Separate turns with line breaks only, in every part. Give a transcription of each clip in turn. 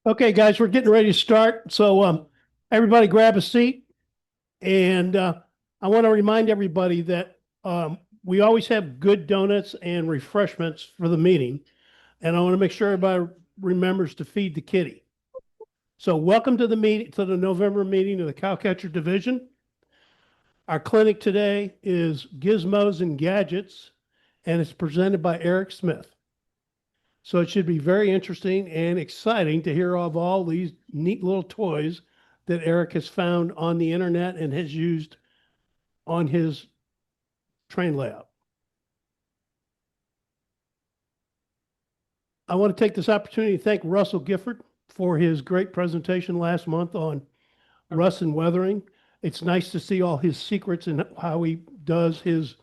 Okay, guys, we're getting ready to start. So everybody grab a seat. And I want to remind everybody that we always have good donuts and refreshments for the meeting. And I want to make sure everybody remembers to feed the kitty. So welcome to the meeting, to the November meeting of the Cowcatcher Division. Our clinic today is Gizmos and Gadgets, and it's presented by Eric Smith. So it should be very interesting and exciting to hear of all these neat little toys that Eric has found on the internet and has used on his train layout. I want to take this opportunity to thank Russell Gifford for his great presentation last month on rust and weathering. It's nice to see all his secrets and how he does his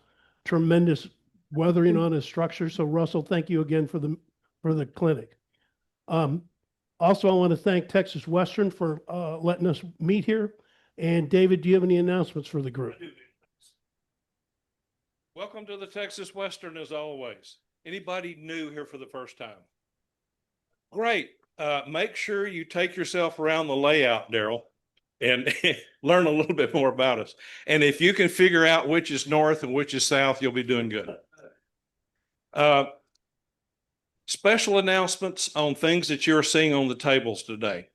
tremendous weathering on his structure. So Russell, thank you again for the clinic. Also, I want to thank Texas Western for letting us meet here. And David, do you have any announcements for the group?
Welcome to the Texas Western as always. Anybody new here for the first time? Great. Make sure you take yourself around the layout, Daryl, and learn a little bit more about us. And if you can figure out which is north and which is south, you'll be doing good. Special announcements on things that you're seeing on the tables today.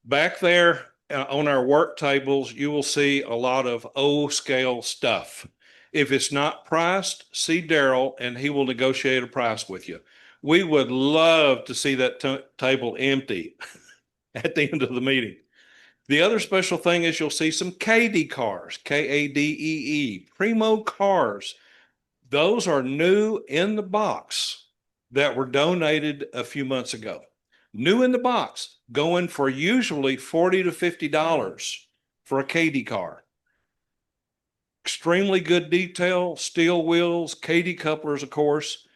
Back there on our work tables, you will see a lot of O-scale stuff. If it's not priced, see Daryl and he will negotiate a price with you. We would love to see that table empty at the end of the meeting. The other special thing is you'll see some KD cars, K-A-D-E-E, Primo cars. Those are new in the box that were donated a few months ago. New in the box, going for usually $40 to $50 for a KD car. Extremely good detail, steel wheels, KD couplers, of course.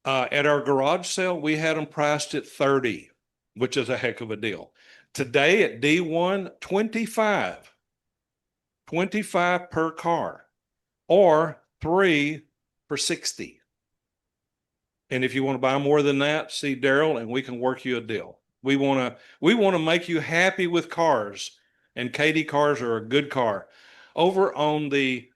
At our garage sale, we had them priced at $30, which is a heck of a deal. Today at D1, $25 per car, or 3 for $60. And if you want to buy more than that, see Daryl and we can work you a deal. We want to make you happy with cars, and KD cars are a good car. Over on the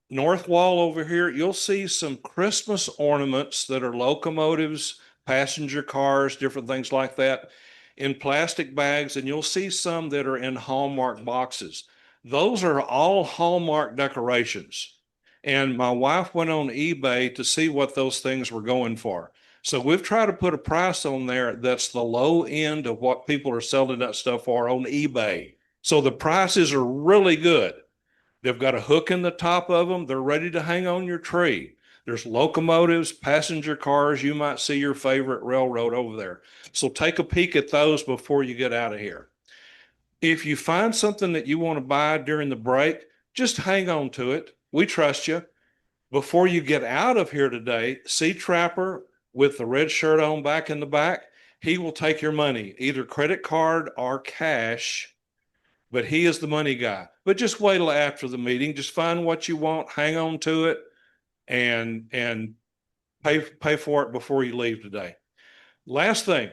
north wall over here, you'll see some Christmas ornaments that are locomotives, passenger cars, different things like that in plastic bags, and you'll see some that are in Hallmark boxes. Those are all Hallmark decorations. And my wife went on eBay to see what those things were going for. So we've tried to put a price on there that's the low end of what people are selling that stuff for on eBay. So the prices are really good. They've got a hook in the top of them. They're ready to hang on your tree. There's locomotives, passenger cars. You might see your favorite railroad over there. So take a peek at those before you get out of here. If you find something that you want to buy during the break, just hang on to it. We trust you. Before you get out of here today, see Trapper with the red shirt on back in the back. He will take your money, either credit card or cash, but he is the money guy. But just wait till after the meeting. Just find what you want, hang on to it, and pay for it before you leave today. Last thing,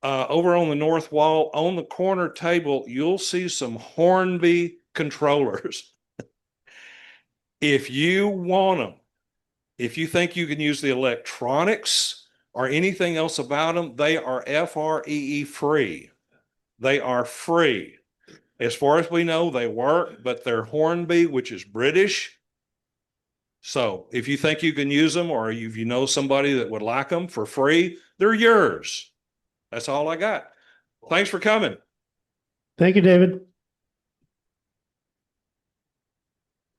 over on the north wall, on the corner table, you'll see some Hornby controllers. If you want them, if you think you can use the electronics or anything else about them, they are FREE free. They are free. As far as we know, they work, but they're Hornby, which is British. So if you think you can use them, or if you know somebody that would like them for free, they're yours. That's all I got. Thanks for coming.
Thank you, David.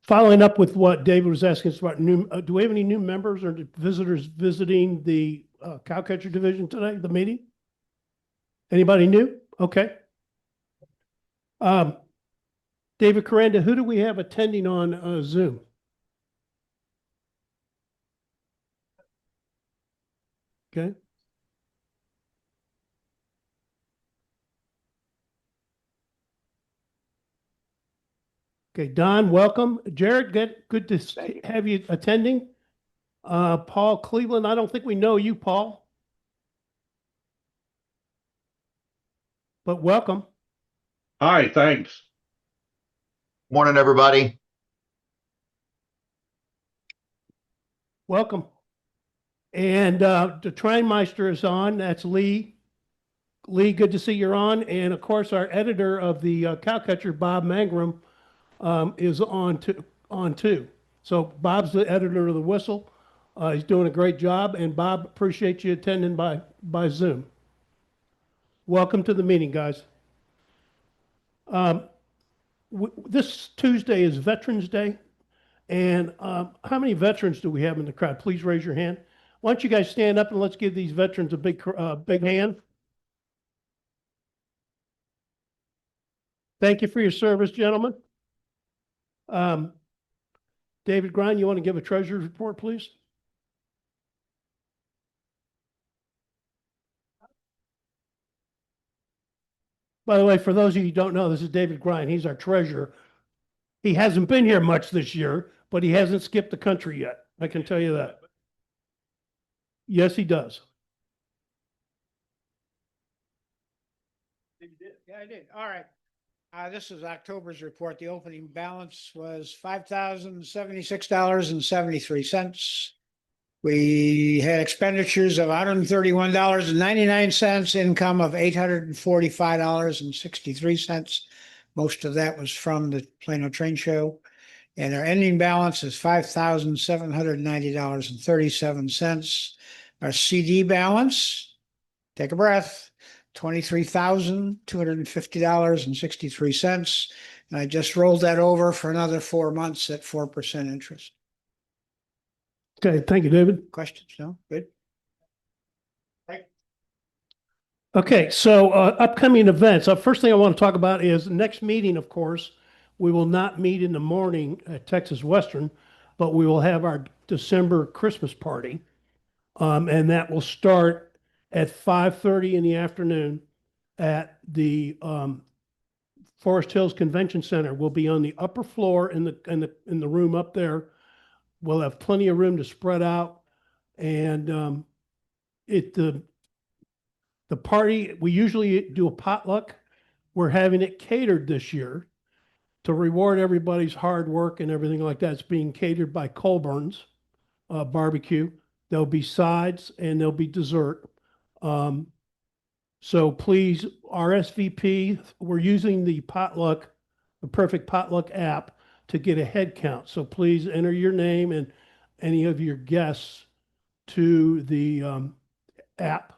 Following up with what David was asking us about do we have any new members or visitors visiting the Cowcatcher Division today, the meeting? Anybody new? Okay. David Coranda, who do we have attending on Zoom? Okay. Okay, Don, welcome. Jared, good to have you attending. Paul Cleveland, I don't think we know you, Paul, but welcome.
Hi, thanks.
Morning, everybody.
Welcome. And the Trainmeister is on. That's Lee. Lee, good to see you're on. And of course, our editor of the Cowcatcher, Bob Mangrum, is on too. So Bob's the editor of the Whistle. He's doing a great job. And Bob, appreciate you attending by Zoom. Welcome to the meeting, guys. This Tuesday is Veterans Day. And how many veterans do we have in the crowd? Please raise your hand. Why don't you guys stand up and let's give these veterans a big hand. Thank you for your service, gentlemen. David Grine, you want to give a treasurer's report, please? By the way, for those of you who don't know, this is David Grine. He's our treasurer. He hasn't been here much this year, but he hasn't skipped the country yet. I can tell you that. Yes, he does.
Yeah, I did. All right. This is October's report. The opening balance was $5,076.73. We had expenditures of $131.99, income of $845.63. Most of that was from the Plano Train Show. And our ending balance is $5,790.37. Our CD balance, take a breath, $23,250.63. And I just rolled that over for another 4 months at 4% interest.
Okay, thank you, David.
Questions? No? Good.
Okay, so upcoming events. First thing I want to talk about is next meeting, of course, we will not meet in the morning at Texas Western, but we will have our December Christmas party. And that will start at 5:30 in the afternoon at the Forest Hills Convention Center. We'll be on the upper floor in the room up there. We'll have plenty of room to spread out, and the party, we usually do a potluck. We're having it catered this year to reward everybody's hard work and everything like that. It's being catered by Colburn's Barbecue. There'll be sides and there'll be dessert. So please RSVP. We're using the Perfect Potluck app to get a head count. So please enter your name and any of your guests to the app,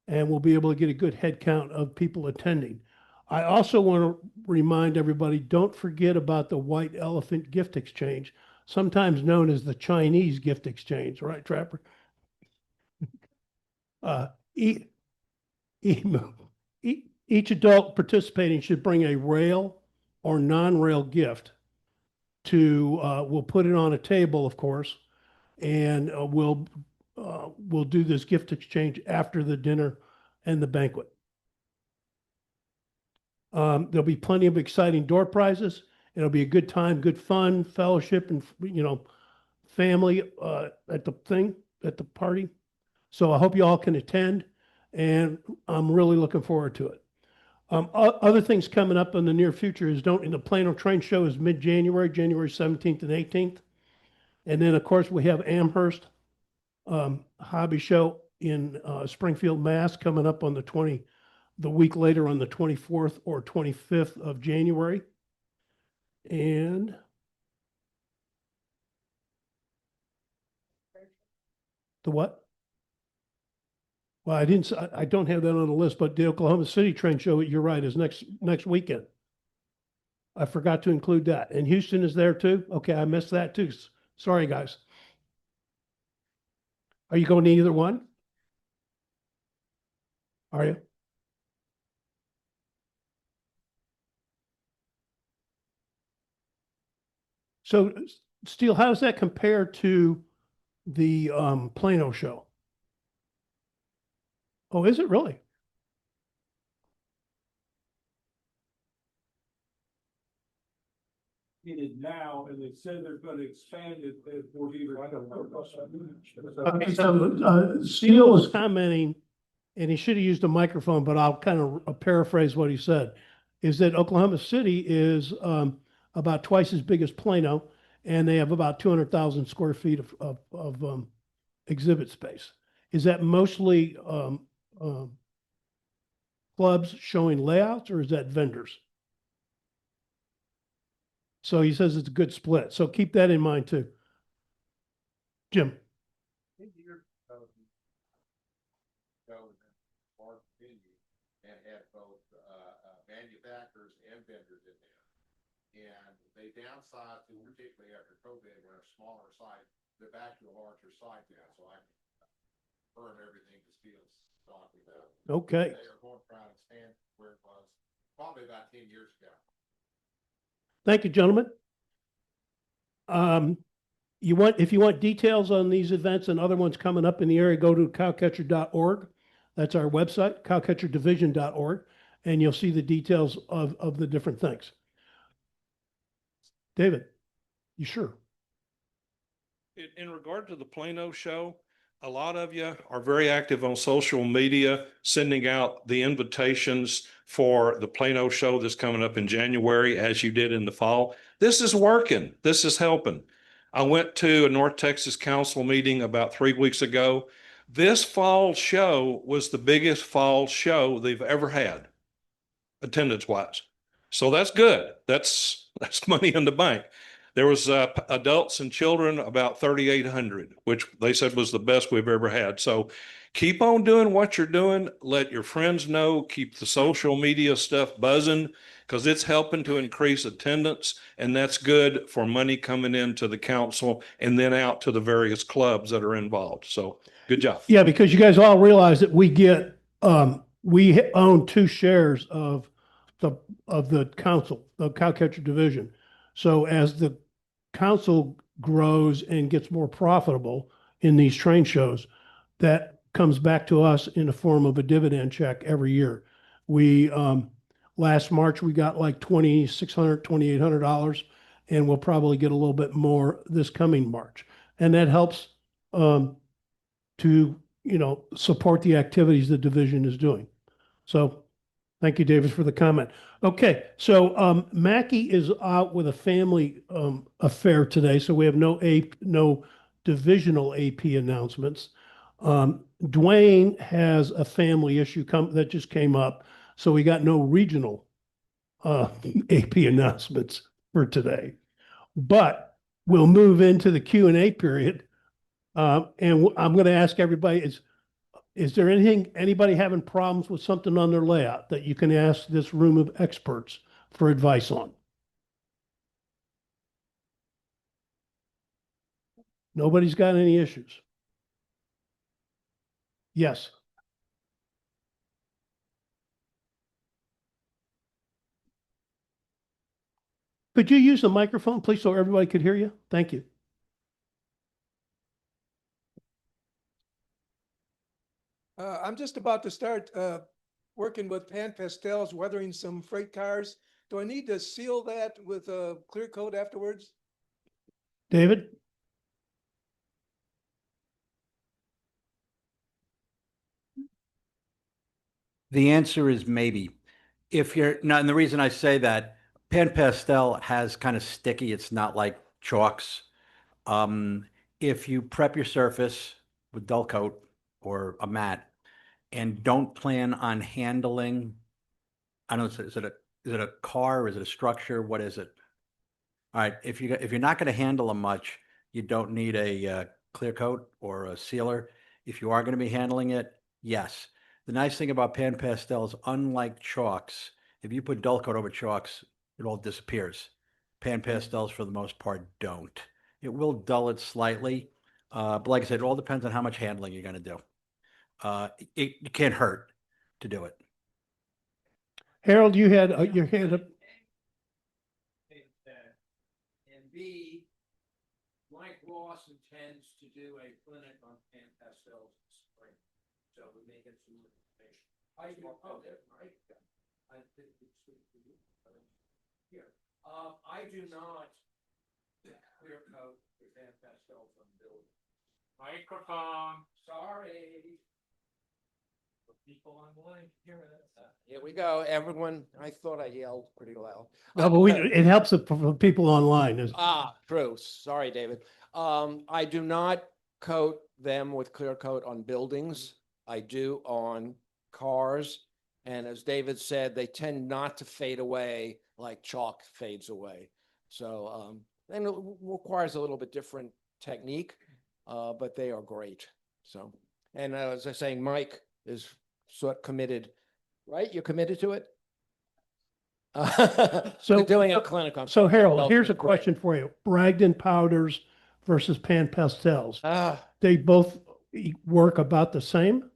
and we'll be able to get a good head count of people attending. I also want to remind everybody, don't forget about the White Elephant Gift Exchange, sometimes known as the Chinese Gift Exchange, right, Trapper? Each adult participating should bring a rail or non-rail gift we'll put it on a table, of course, and we'll do this gift exchange after the dinner and the banquet. There'll be plenty of exciting door prizes. It'll be a good time, good fun, fellowship, and family at the party. So I hope you all can attend, and I'm really looking forward to it. Other things coming up in the near future is the Plano Train Show is mid-January, January 17th and 18th. And then, of course, we have Amherst Hobby Show in Springfield, Mass. coming up on the week later on the 24th or 25th of January. And the what? Well, I don't have that on the list, but the Oklahoma City Train Show, you're right, is next weekend. I forgot to include that. And Houston is there too? Okay, I missed that too. Sorry, guys. Are you going to either one? Are you? So, Steele, how does that compare to the Plano show? Oh, is it really?
located now, and they said they're gonna expand it for either.
Okay, so, Steele was commenting, and he should have used a microphone, but I'll kind of paraphrase what he said, is that Oklahoma City is, about twice as big as Plano, and they have about 200,000 square feet of exhibit space. Is that mostly, clubs showing layouts, or is that vendors? So he says it's a good split. So keep that in mind too. Jim.
And had both manufacturers and vendors in there. And they downsized, particularly after COVID, when a smaller site, they're back to a larger site now, so I can firm everything to Steel's talking about.
Okay.
They are going to try and expand where it was probably about 10 years ago.
Thank you, gentlemen. If you want details on these events and other ones coming up in the area, go to cowcatcher.org. That's our website, cowcatcherdivision.org, and you'll see the details of the different things. David, you sure?
In regard to the Plano show, a lot of you are very active on social media, sending out the invitations for the Plano show that's coming up in January, as you did in the fall. This is working. This is helping. I went to a North Texas Council meeting about 3 weeks ago. This fall show was the biggest fall show they've ever had, attendance wise. So that's good. That's money in the bank. There was adults and children about 3,800, which they said was the best we've ever had. So keep on doing what you're doing. Let your friends know. Keep the social media stuff buzzing, because it's helping to increase attendance, and that's good for money coming into the council and then out to the various clubs that are involved. So good job.
Yeah, because you guys all realize that we own 2 shares of the council, the Cowcatcher division. So as the council grows and gets more profitable in these train shows, that comes back to us in the form of a dividend check every year. We, last March, we got like $2,600, $2,800, and we'll probably get a little bit more this coming March. And that helps, to, support the activities the division is doing. So thank you, David, for the comment. Okay, so Mackie is out with a family affair today, so we have no divisional AP announcements. Dwayne has a family issue that just came up, so we got no regional AP announcements for today. But we'll move into the Q&A period, and I'm going to ask everybody, is there anybody having problems with something on their layout that you can ask this room of experts for advice on? Nobody's got any issues? Yes. Could you use the microphone, please, so everybody could hear you? Thank you.
I'm just about to start working with Pan Pastels, weathering some freight cars. Do I need to seal that with a clear coat afterwards?
David?
The answer is maybe. If you're not, and the reason I say that, Pan Pastel has kind of sticky, it's not like chalks. If you prep your surface with dull coat or a mat and don't plan on handling, I don't know, is it a car? Is it a structure? What is it? All right, if you're not going to handle them much, you don't need a clear coat or a sealer. If you are going to be handling it, yes. The nice thing about Pan Pastels, unlike chalks, if you put dull coat over chalks, it all disappears. Pan Pastels, for the most part, don't. It will dull it slightly, but like I said, it all depends on how much handling you're going to do. It can't hurt to do it.
Harold, you had your hand up.
And B, Mike Ross intends to do a clinic on Pan Pastels this spring. So we may get some information. I think it's here. I do not clear coat the pan pastels on buildings. Microphone. Sorry. For people online, hear it.
Here we go, everyone. I thought I yelled pretty loud.
No, but it helps it for people online.
True. Sorry, David. I do not coat them with clear coat on buildings. I do on cars. And as David said, they tend not to fade away like chalk fades away. So, and it requires a little bit different technique, but they are great. So, and as I was saying, Mike is sort of committed, right? You're committed to it?
So-
doing a clinic on.
So Harold,
Well,
here's a
great.
question for you. Bragdon powders versus pan pastels.
Ah,
They both work about the same?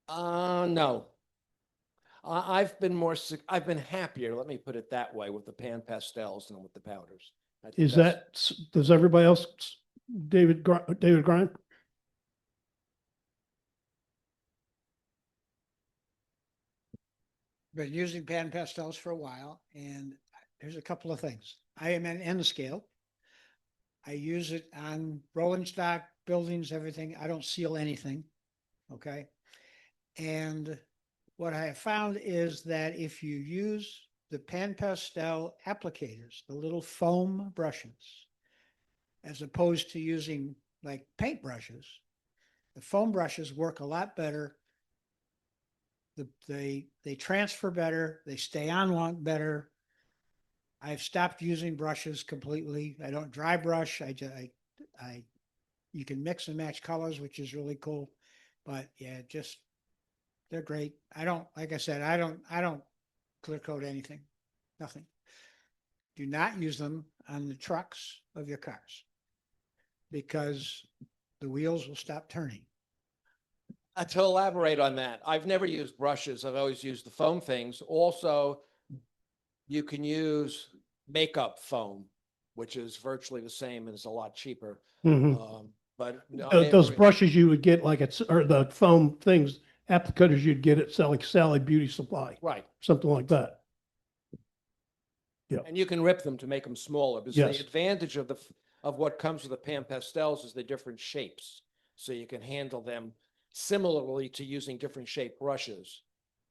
no. I've been happier, let me put it that way, with the pan pastels than with the powders. I think
Is
that's-
that, does everybody else, David Grind?
Been using pan pastels for a while, and there's a couple of things. I am an N scale. I use it on rolling stock, buildings, everything. I don't seal anything. Okay. And what I have found is that if you use the pan pastel applicators, the little foam brushes, as opposed to using like paint brushes, the foam brushes work a lot better. They transfer better. They stay on long better. I've stopped using brushes completely. I don't dry brush. You can mix and match colors, which is really cool. But yeah, just they're great. Like I said, I don't clear coat anything, nothing. Do not use them on the trucks of your cars because the wheels will stop turning.
To elaborate on that, I've never used brushes. I've always used the foam things. Also, you can use makeup foam, which is virtually the same and is a lot cheaper.
Mhm.
But no,
Those brushes you would get like it's, or the foam things, applicators you'd get at Sally Beauty Supply,
right.
something like that.
And you can rip them to make them smaller because
Yes.
the advantage of what comes with the pan pastels is the different shapes. So you can handle them similarly to using different shaped brushes.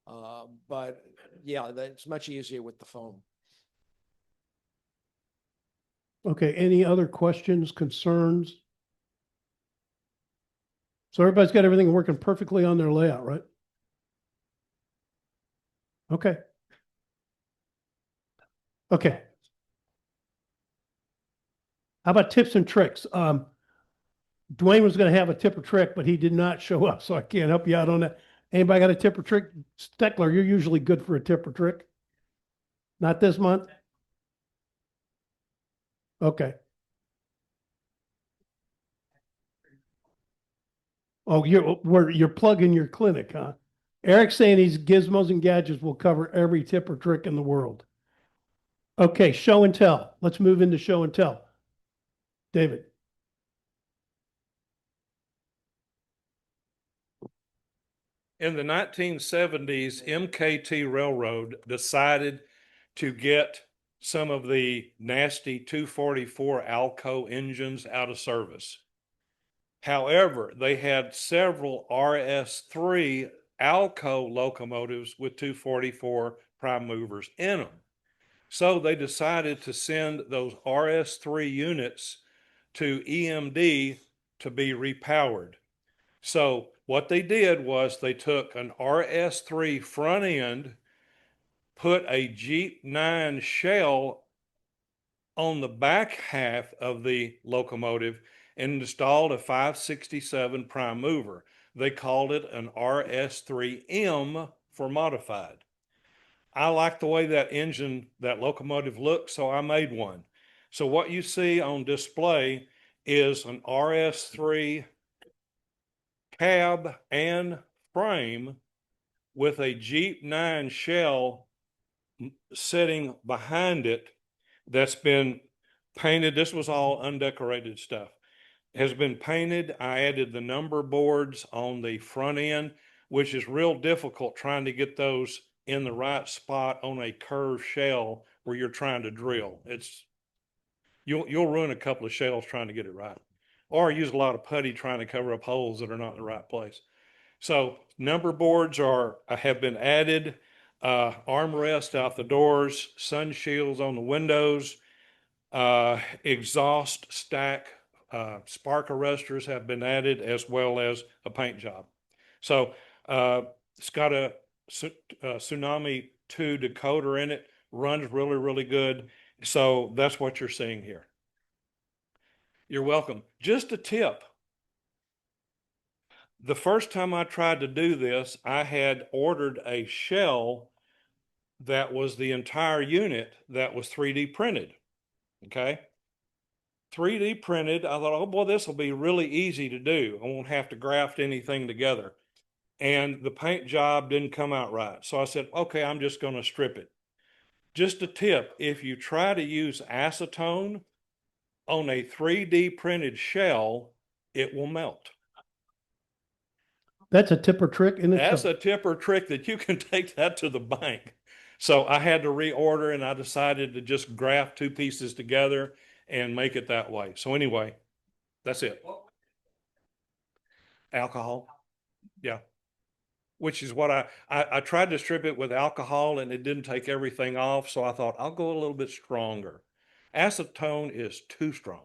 But yeah, it's much easier with the foam.
Okay, any other questions, concerns? So everybody's got everything working perfectly on their layout, right? Okay. Okay. How about tips and tricks? Dwayne was gonna have a tip or trick, but he did not show up, so I can't help you out on that. Anybody got a tip or trick? Steckler, you're usually good for a tip or trick. Not this month? Okay. Oh, you're plugging your clinic, huh? Eric's saying these Gizmos and Gadgets will cover every tip or trick in the world. Okay, show and tell. Let's move into show and tell. David.
In the 1970s, MKT Railroad decided to get some of the nasty 244 Alco engines out of service. However, they had several RS3 Alco locomotives with 244 prime movers in them. So they decided to send those RS3 units to EMD to be repowered. So what they did was they took an RS3 front end, put a Jeep 9 shell on the back half of the locomotive and installed a 567 prime mover. They called it an RS3M for modified. I like the way that engine, that locomotive looks, so I made one. So what you see on display is an RS3 cab and frame with a Jeep 9 shell sitting behind it that's been painted. This was all undecorated stuff. Has been painted. I added the number boards on the front end, which is real difficult trying to get those in the right spot on a curved shell where you're trying to drill. You'll ruin a couple of shells trying to get it right, or use a lot of putty trying to cover up holes that are not in the right place. So number boards have been added, armrest out the doors, sun shields on the windows, exhaust stack, spark arresters have been added, as well as a paint job. So it's got a Tsunami 2 decoder in it, runs really, really good. So that's what you're seeing here. You're welcome. Just a tip. The first time I tried to do this, I had ordered a shell that was the entire unit that was 3D printed. Okay. 3D printed. I thought, oh boy, this will be really easy to do. I won't have to graft anything together. And the paint job didn't come out right. So I said, okay, I'm just going to strip it. Just a tip, if you try to use acetone on a 3D printed shell, it will melt.
That's a tip or trick in
That's
itself.
a tip or trick that you can take that to the bank. So I had to reorder, and I decided to just graft 2 pieces together and make it that way. So anyway, that's it. Alcohol. Yeah. Which is what I tried to strip it with alcohol, and it didn't take everything off. So I thought I'll go a little bit stronger. Acetone is too strong.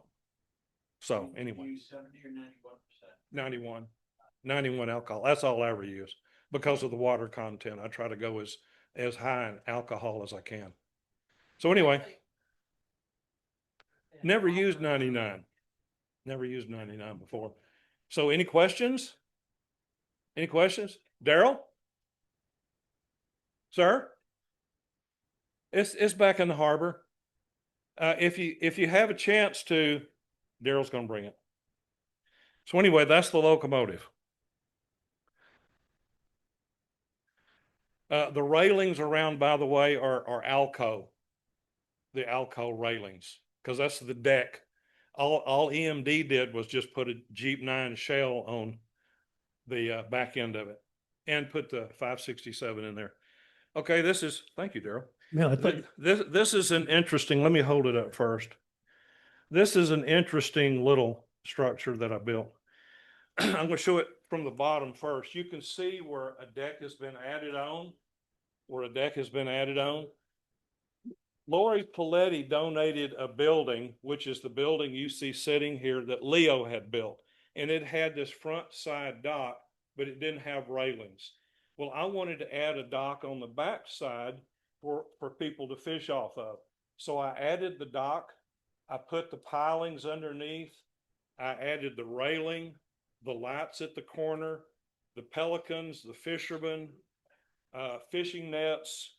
So anyway,
70 or 91%.
91. 91 alcohol. That's all I ever use because of the water content. I try to go as high in alcohol as I can. So anyway, never used 99. Never used 99 before. So any questions? Any questions? Daryl? Sir? It's back in the harbor. If you have a chance to, Daryl's going to bring it. So anyway, that's the locomotive. The railings around, by the way, are Alco, the Alco railings, because that's the deck. All EMD did was just put a Jeep 9 shell on the back end of it and put the 567 in there. Okay, thank you, Daryl.
Yeah, I thought,
This is an interesting, let me hold it up first. This is an interesting little structure that I built. I'm going to show it from the bottom first. You can see where a deck has been added on. Lori Paletti donated a building, which is the building you see sitting here, that Leo had built. And it had this front side dock, but it didn't have railings. Well, I wanted to add a dock on the back side for people to fish off of. So I added the dock. I put the pilings underneath. I added the railing, the lights at the corner, the pelicans, the fishermen, fishing nets.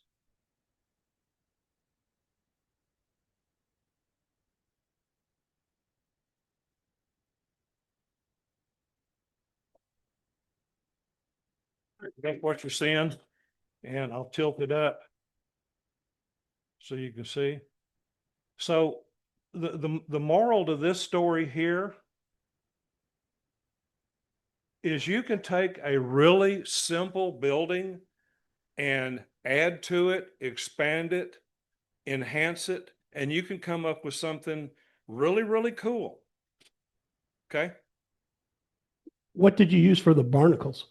That's what you're seeing. And I'll tilt it up so you can see. So the moral to this story here is you can take a really simple building and add to it, expand it, enhance it, and you can come up with something really, really cool. Okay.
what did you use for the barnacles?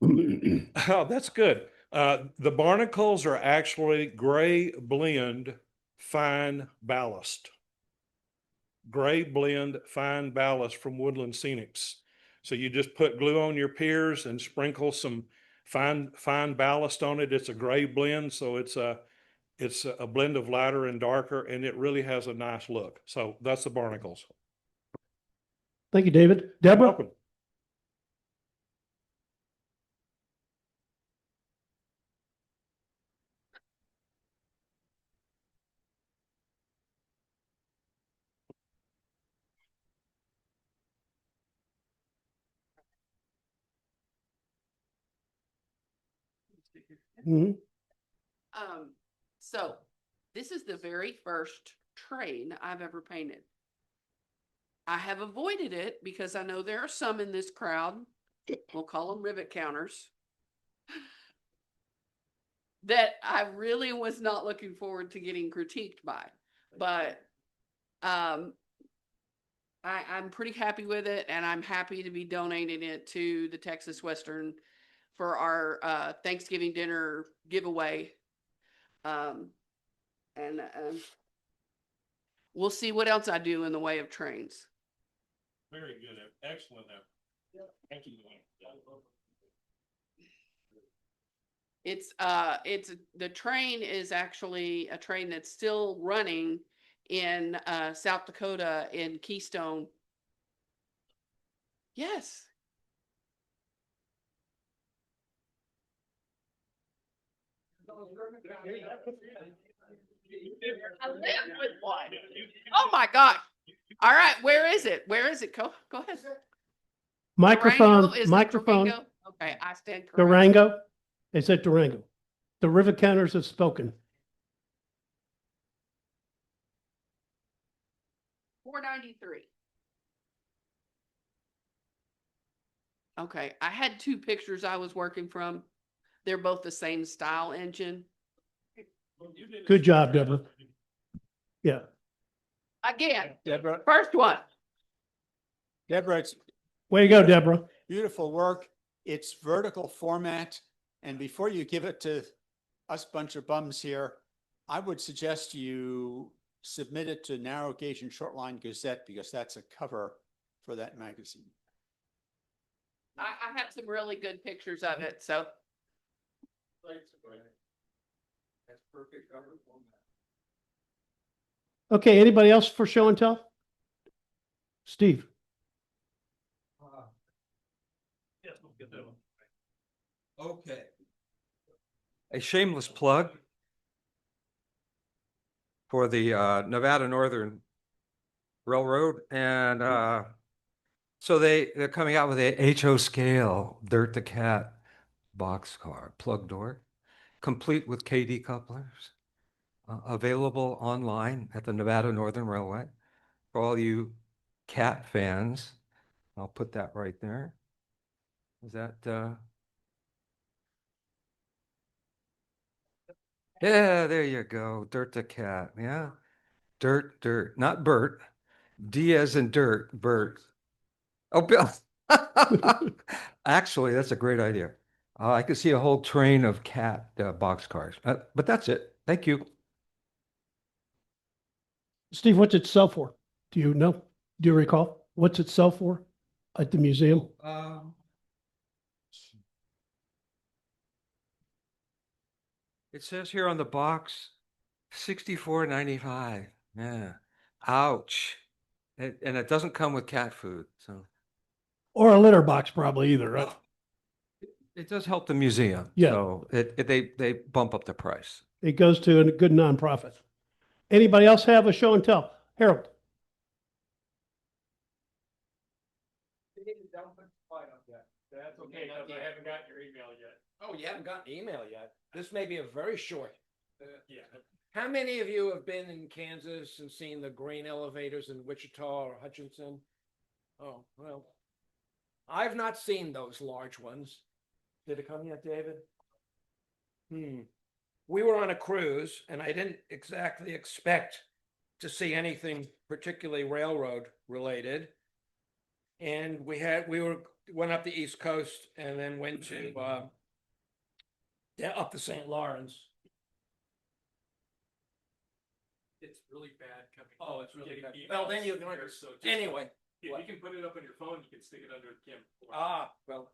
Oh, that's good. The barnacles are actually gray blend fine ballast. Gray blend fine ballast from Woodland Scenics. So you just put glue on your piers and sprinkle some fine ballast on it. It's a gray blend, so it's a blend of lighter and darker, and it really has a nice look. So that's the barnacles.
Thank you, David. Deborah?
Welcome.
Mhm.
So this is the very first train I've ever painted. I have avoided it because I know there are some in this crowd, we'll call them rivet counters, that I really was not looking forward to getting critiqued by. But I'm pretty happy with it, and I'm happy to be donating it to the Texas Western for our Thanksgiving dinner giveaway. And we'll see what else I do in the way of trains.
Very good, excellent. Thank you.
It's the train is actually a train that's still running in South Dakota in Keystone. Yes. I live with one. Oh my gosh. All right, where is it? Where is it? Go ahead.
Microphone,
Durango? Is it
microphone,
Durango? Okay, I stand corrected.
Durango. It's at Durango. The river counters have spoken.
493. Okay, I had two pictures I was working from. They're both the same style engine.
Good job, Deborah. Yeah.
Again,
Deborah,
first one.
Deborah, it's
Way to go, Deborah.
beautiful work. It's vertical format. And before you give it to us bunch of bums here, I would suggest you submit it to Narrow Gauge and Shortline Gazette because that's a cover for that magazine.
I have some really good pictures of it, so.
That's perfect cover format.
Okay, anybody else for show and tell? Steve.
Yes, we'll get that one.
Okay. A shameless plug for the Nevada Northern Railroad. And so they're coming out with a HO scale dirt to cat boxcar plug door, complete with KD couplers, available online at the Nevada Northern Railway for all you cat fans. I'll put that right there. Is that yeah, there you go. Dirt to cat. Yeah. Dirt, not Bert. D as in dirt, Bert. Oh, Bill. Actually, that's a great idea. I could see a whole train of cat boxcars. But that's it. Thank you.
Steve, what's it sell for? Do you know? Do you recall? What's it sell for at the museum?
It says here on the box, $64.95. Yeah. Ouch. And it doesn't come with cat food, so
Or a litter box probably either, right?
it does help the museum.
Yeah.
So they bump up the price.
It goes to a good nonprofit. Anybody else have a show and tell? Harold.
That's okay, because I haven't gotten your email yet.
Oh, you haven't gotten email yet. This may be a very short.
Yeah.
How many of you have been in Kansas and seen the grain elevators in Wichita or Hutchinson? Oh, well, I've not seen those large ones. Did it come yet, David? We were on a cruise and I didn't exactly expect to see anything particularly railroad related. And went up the East Coast and then went to up the St. Lawrence.
It's really bad coming.
Oh, it's really bad.
Getting
Well, then you
emails
can,
there, so just-
anyway.
If you can put it up on your phone, you can stick it under the camera.
Ah, well,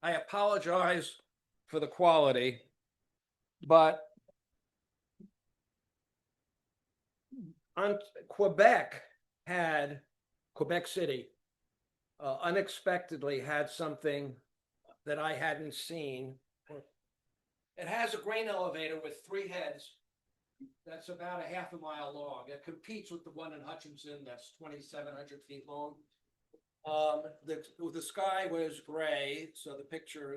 I apologize for the quality, but Quebec City unexpectedly had something that I hadn't seen. It has a grain elevator with 3 heads. That's about a half a mile long. It competes with the one in Hutchinson that's 2,700 feet long. The sky was gray, so the picture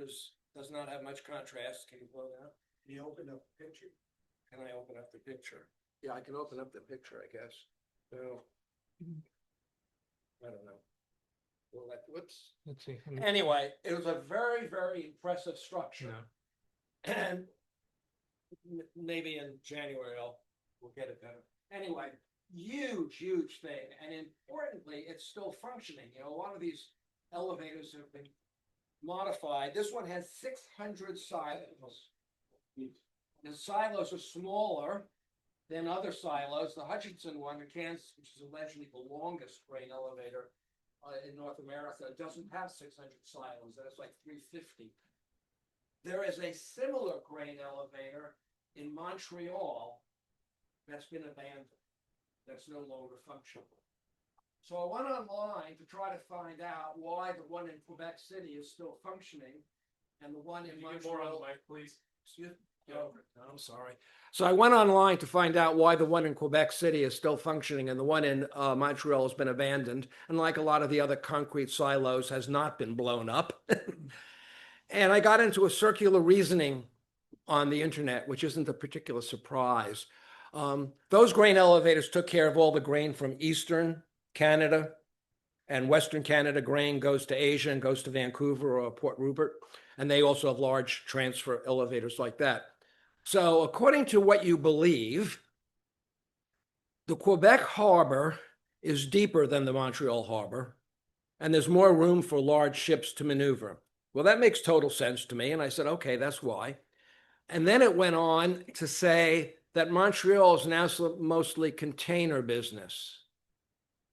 does not have much contrast. Can you blow that? Can you open up the picture? Can I open up the picture? Yeah, I can open up the picture, I guess. So, I don't know. Well, whoops.
Let's see.
Anyway, it was a very, very impressive structure. And Maybe in January we'll get it better. Anyway, huge thing. And importantly, it's still functioning. You know, a lot of these elevators have been modified. This one has 600 silos. The silos are smaller than other silos. The Hutchinson one in Kansas, which is allegedly the longest grain elevator in North America, doesn't have 600 silos. That's like 350. There is a similar grain elevator in Montreal that's been abandoned. That's no longer functional. So I went online to try to find out why the one in Quebec City is still functioning and the one in Montreal.
Please.
Excuse me. Oh, I'm sorry. So I went online to find out why the one in Quebec City is still functioning and the one in Montreal has been abandoned. And like a lot of the other concrete silos, has not been blown up. And I got into a circular reasoning on the internet, which isn't a particular surprise. Those grain elevators took care of all the grain from Eastern Canada, and Western Canada grain goes to Asia and goes to Vancouver or Port Rupert. And they also have large transfer elevators like that. So according to what you believe, the Quebec harbor is deeper than the Montreal harbor, and there's more room for large ships to maneuver. Well, that makes total sense to me. And I said, okay, that's why. And then it went on to say that Montreal is now mostly container business.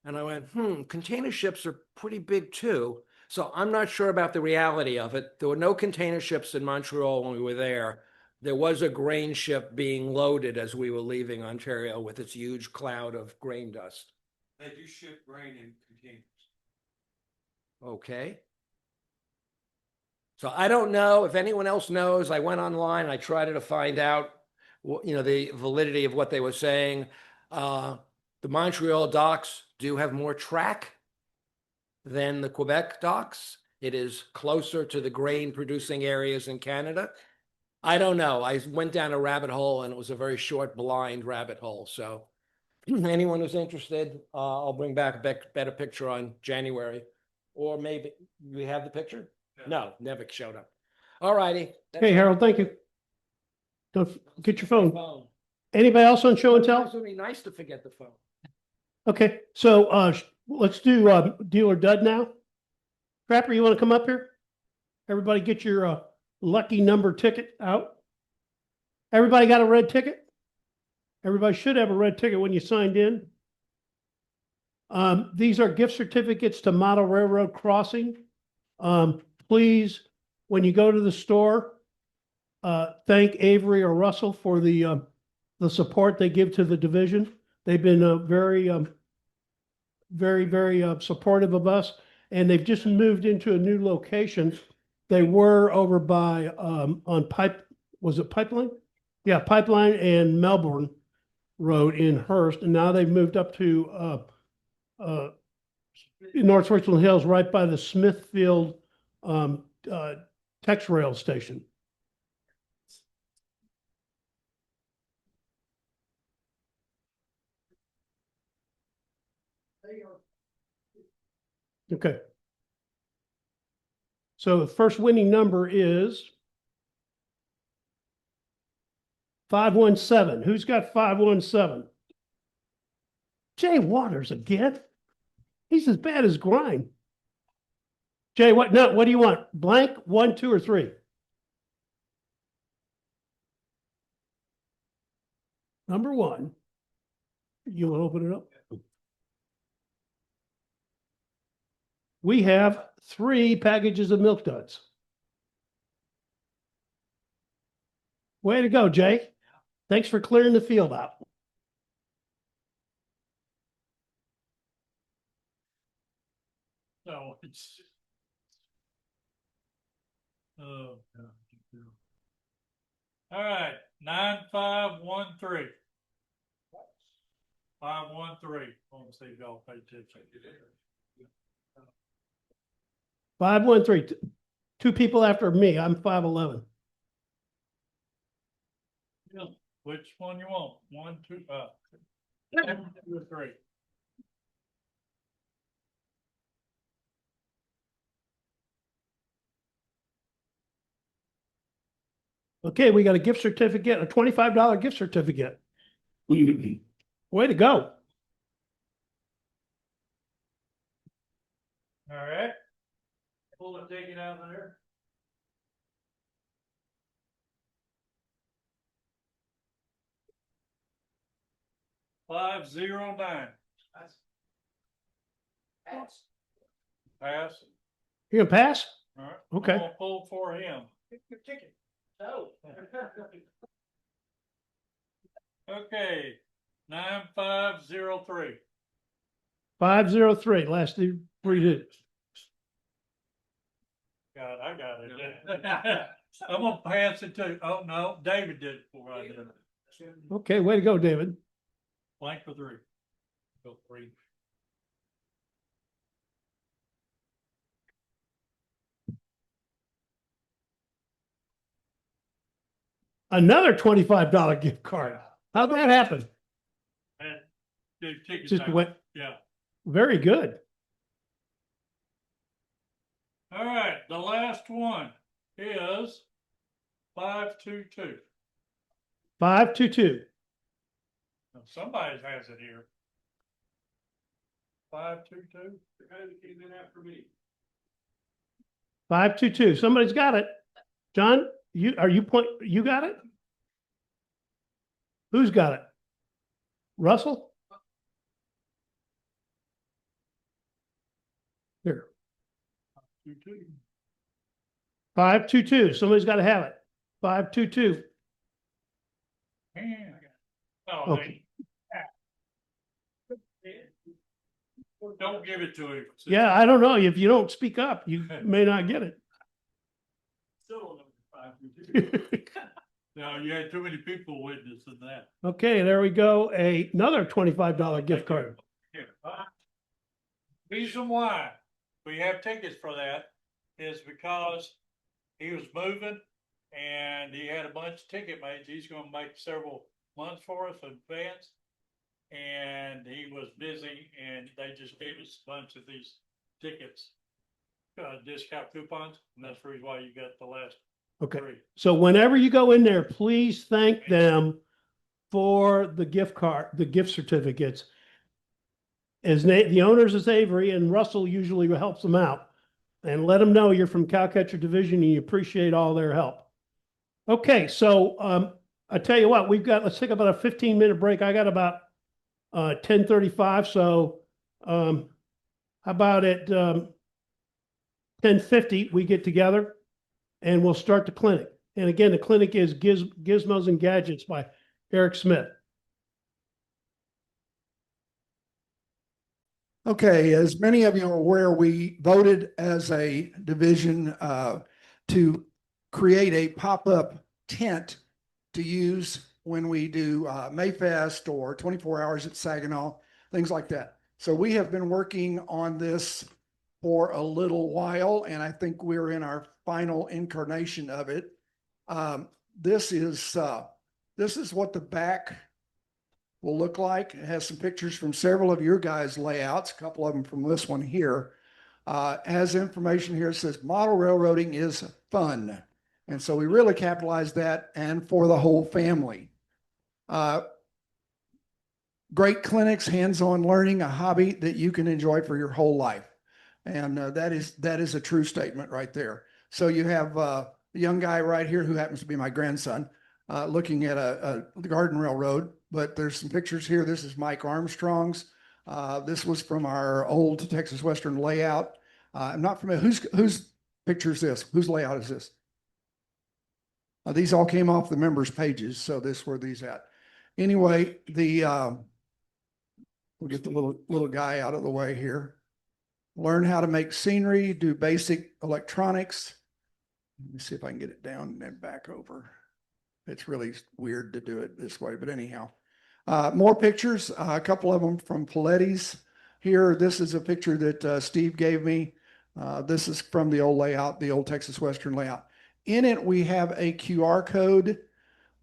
And I went, container ships are pretty big too. So I'm not sure about the reality of it. There were no container ships in Montreal when we were there. There was a grain ship being loaded as we were leaving Ontario with its huge cloud of grain dust.
They do ship grain in containers.
Okay. So I don't know if anyone else knows. I went online, I tried to find out, the validity of what they were saying. The Montreal docks do have more track than the Quebec docks. It is closer to the grain producing areas in Canada. I don't know. I went down a rabbit hole and it was a very short, blind rabbit hole. So anyone who's interested, I'll bring back a better picture on January. Or maybe we have the picture? No, never showed up. All righty.
Hey, Harold, thank you. Don't get your phone. Anybody else on show and tell?
It would be nice to forget the phone.
Okay, so let's do deal or dud now. Trapper, you want to come up here? Everybody get your lucky number ticket out. Everybody got a red ticket? Everybody should have a red ticket when you signed in. These are gift certificates to Model Railroad Crossing. Please, when you go to the store, thank Avery or Russell for the support they give to the division. They've been very supportive of us, and they've just moved into a new location. They were over by on Pipeline? Yeah, Pipeline and Melbourne Road in Hearst, and now they've moved up to North Richland Hills, right by the Smithfield Tex Rail Station. Okay. So the first winning number is 517. Who's got 517? Jay Waters again? He's as bad as Grind. Jay, what do you want? Blank, 1, 2, or 3? Number 1. You want to open it up? We have 3 packages of Milk Duds. Way to go, Jay. Thanks for clearing the field out.
So it's. Oh. All right, 9513. 513. I want to see if y'all pay attention.
513. 2 people after me. I'm 511.
Which one you want? 1, 2, 1, 2, 3.
Okay, we got a gift certificate, a $25 gift certificate. Way to go.
All right. Pull the ticket out of there. $509. Pass.
You gonna pass?
All right.
Okay.
I'm gonna pull for him. Your ticket. No. Okay, 9503.
503, last three digits.
God, I got it. I'm gonna pass it to, oh, no, David did it before I did it.
Okay, way to go, David.
Blank for 3. Go 3.
Another $25 gift card. How'd that happen?
And the ticket
Just
time.
went
Yeah.
very good.
All right, the last one is 522.
522.
Now, somebody has it here. 522. The guy that came in after me.
522. Somebody's got it. John, you got it? Who's got it? Russell? Here.
522.
522. Somebody's got to have it. 522.
Oh,
Okay.
Don't give it to him.
Yeah, I don't know. If you don't speak up, you may not get it.
Still number 522. No, you had too many people witnessing that.
Okay, there we go. Another $25 gift card.
Here. Reason why we have tickets for that is because he was moving and he had a bunch of ticket mates. He's gonna make several months for us in advance. And he was busy and they just gave us a bunch of these tickets, discount coupons, and that's the reason why you got the last
Okay.
3.
So whenever you go in there, please thank them for the gift card, the gift certificates. The owners is Avery, and Russell usually helps them out. And let them know you're from Cowcatcher Division and you appreciate all their help. Okay, so I tell you what, let's take about a 15-minute break. I got about 10:35. So how about at 10:50 we get together and we'll start the clinic. And again, the clinic is Gizmos and Gadgets by Eric Smith.
Okay, as many of you are aware, we voted as a division to create a pop-up tent to use when we do Mayfest or 24 hours at Saginaw, things like that. So we have been working on this for a little while, and I think we're in our final incarnation of it. This is what the back will look like. It has some pictures from several of your guys' layouts, a couple of them from this one here. Has information here that says model railroading is fun. And so we really capitalize that and for the whole family. Great clinics, hands-on learning, a hobby that you can enjoy for your whole life. And that is a true statement right there. So you have a young guy right here who happens to be my grandson looking at a garden railroad, but there's some pictures here. This is Mike Armstrong's. This was from our old Texas Western layout. I'm not familiar. Whose picture is this? Whose layout is this? These all came off the members' pages, so this where these at. Anyway, we'll get the little guy out of the way here. Learn how to make scenery, do basic electronics. Let me see if I can get it down and then back over. It's really weird to do it this way, but anyhow. More pictures, a couple of them from Paletti's here. This is a picture that Steve gave me. This is from the old layout, the old Texas Western layout. In it, we have a QR code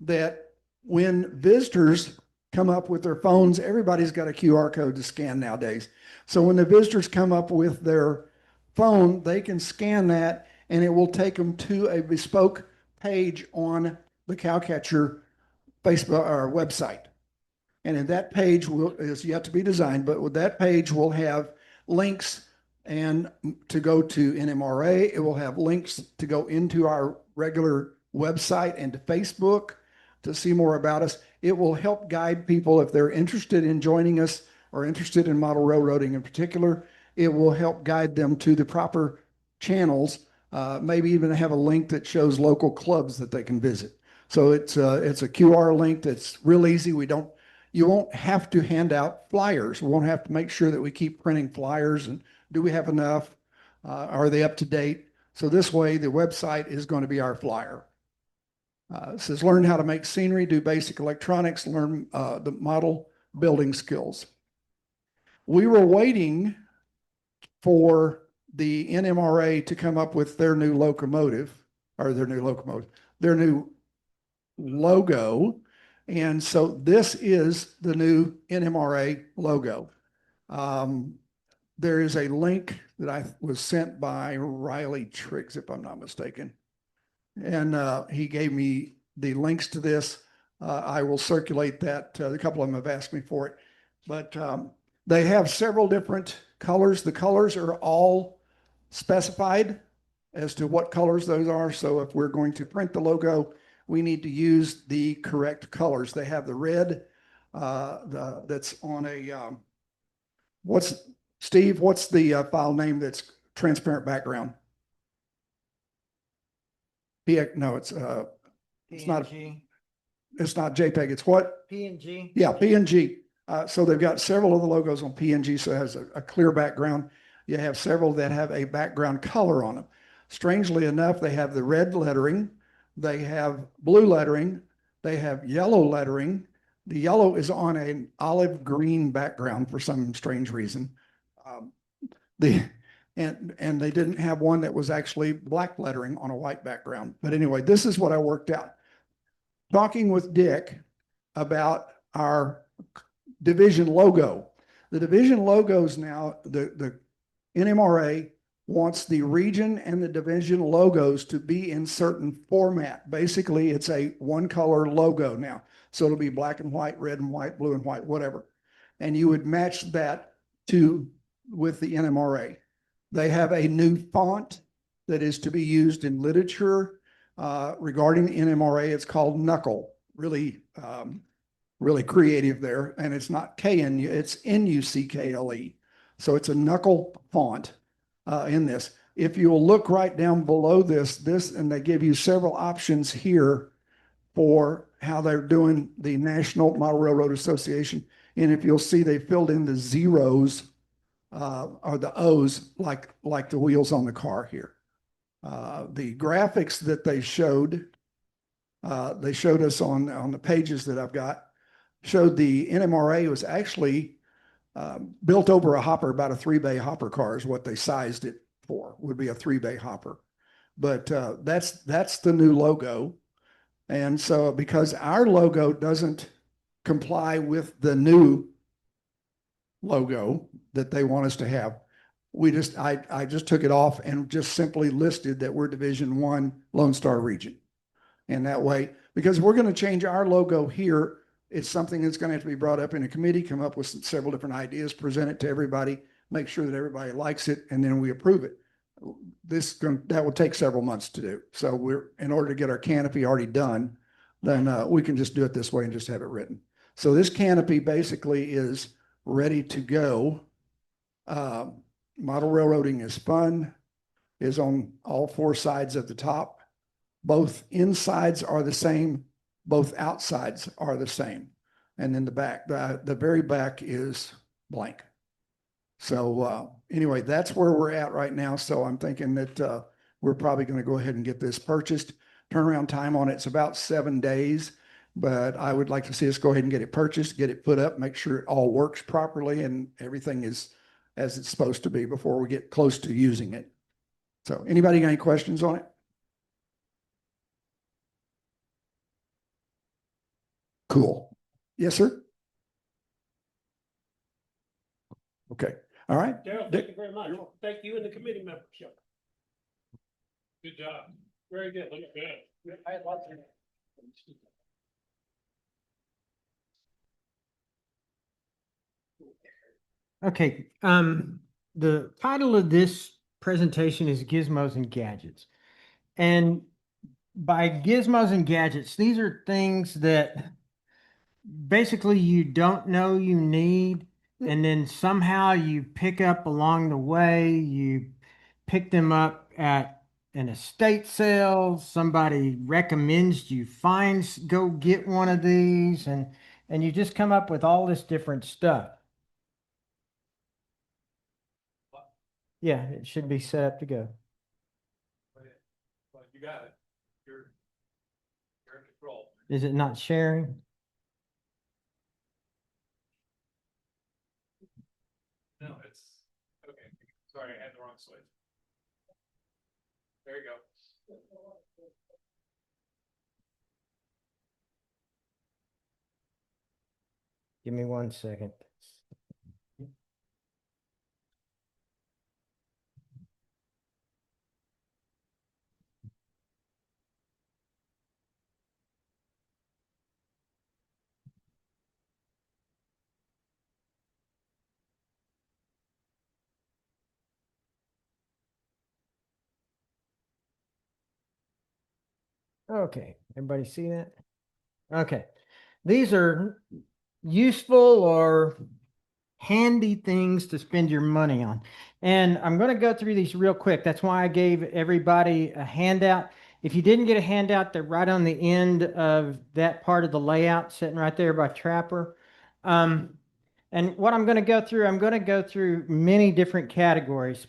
that when visitors come up with their phones, everybody's got a QR code to scan nowadays. So when the visitors come up with their phone, they can scan that and it will take them to a bespoke page on the Cowcatcher Facebook or website. And in that page is yet to be designed, but with that page will have links and to go to NMRA. It will have links to go into our regular website and to Facebook to see more about us. It will help guide people if they're interested in joining us or interested in model railroading in particular. It will help guide them to the proper channels, maybe even have a link that shows local clubs that they can visit. So it's a QR link that's real easy. You won't have to hand out flyers. We won't have to make sure that we keep printing flyers and do we have enough? Are they up to date? So this way the website is going to be our flyer. It says learn how to make scenery, do basic electronics, learn the model building skills. We were waiting for the NMRA to come up with their new their new logo. And so this is the new NMRA logo. There is a link that I was sent by Riley Triggs, if I'm not mistaken. And he gave me the links to this. I will circulate that. A couple of them have asked me for it. But they have several different colors. The colors are all specified as to what colors those are. So if we're going to print the logo, we need to use the correct colors. They have the red that's on a, what's the file name that's transparent background? No, it's not, it's not JPEG. It's what?
PNG.
Yeah, PNG. So they've got several of the logos on PNG, so it has a clear background. You have several that have a background color on them. Strangely enough, they have the red lettering, they have blue lettering, they have yellow lettering. The yellow is on an olive green background for some strange reason. And they didn't have one that was actually black lettering on a white background. But anyway, this is what I worked out. Talking with Dick about our division logo. The division logos now, the NMRA wants the region and the division logos to be in certain format. Basically, it's a one color logo now. So it'll be black and white, red and white, blue and white, whatever. And you would match that with the NMRA. They have a new font that is to be used in literature regarding the NMRA. It's called Knuckle. Really creative there. And it's not KNU, it's NUCKLE. So it's a Knuckle font in this. If you'll look right down below this, and they give you several options here for how they're doing the National Model Railroad Association. And if you'll see, they filled in the zeros or the O's like the wheels on the car here. The graphics that they showed us on the pages that I've got, showed the NMRA was actually built over a hopper, about a 3-bay hopper car is what they sized it for, would be a 3-bay hopper. But that's the new logo. And so because our logo doesn't comply with the new logo that they want us to have, I just took it off and just simply listed that we're Division 1 Lone Star Region. And that way, because we're going to change our logo here, it's something that's going to have to be brought up in a committee, come up with several different ideas, present it to everybody, make sure that everybody likes it, and then we approve it. That will take several months to do. So in order to get our canopy already done, then we can just do it this way and just have it written. So this canopy basically is ready to go. Model railroading is fun, is on all 4 sides of the top. Both insides are the same, both outsides are the same. And then the back, the very back is blank. So anyway, that's where we're at right now. So I'm thinking that we're probably going to go ahead and get this purchased. Turnaround time on it's about 7 days, but I would like to see us go ahead and get it purchased, get it put up, make sure it all works properly and everything is as it's supposed to be before we get close to using it. So anybody got any questions on it? Cool. Yes, sir. Okay. All right.
Daryl, thank you very much. Thank you and the committee membership.
Good job. Very good. Look good. Okay, the title of this presentation is Gizmos and Gadgets. And by Gizmos and Gadgets, these are things that basically you don't know you need, and then somehow you pick up along the way. You pick them up at an estate sale. Somebody recommends you go get one of these, and you just come up with all this different stuff. Yeah, it should be set up to go.
You got it. You're in control.
Is it not sharing?
No, it's okay. Sorry, I had the wrong switch. There you go.
Give me 1 second. Okay, everybody see that? Okay, these are useful or handy things to spend your money on. And I'm going to go through these real quick. That's why I gave everybody a handout. If you didn't get a handout, they're right on the end of that part of the layout, sitting right there by Trapper. And what I'm going to go through, I'm going to go through many different categories.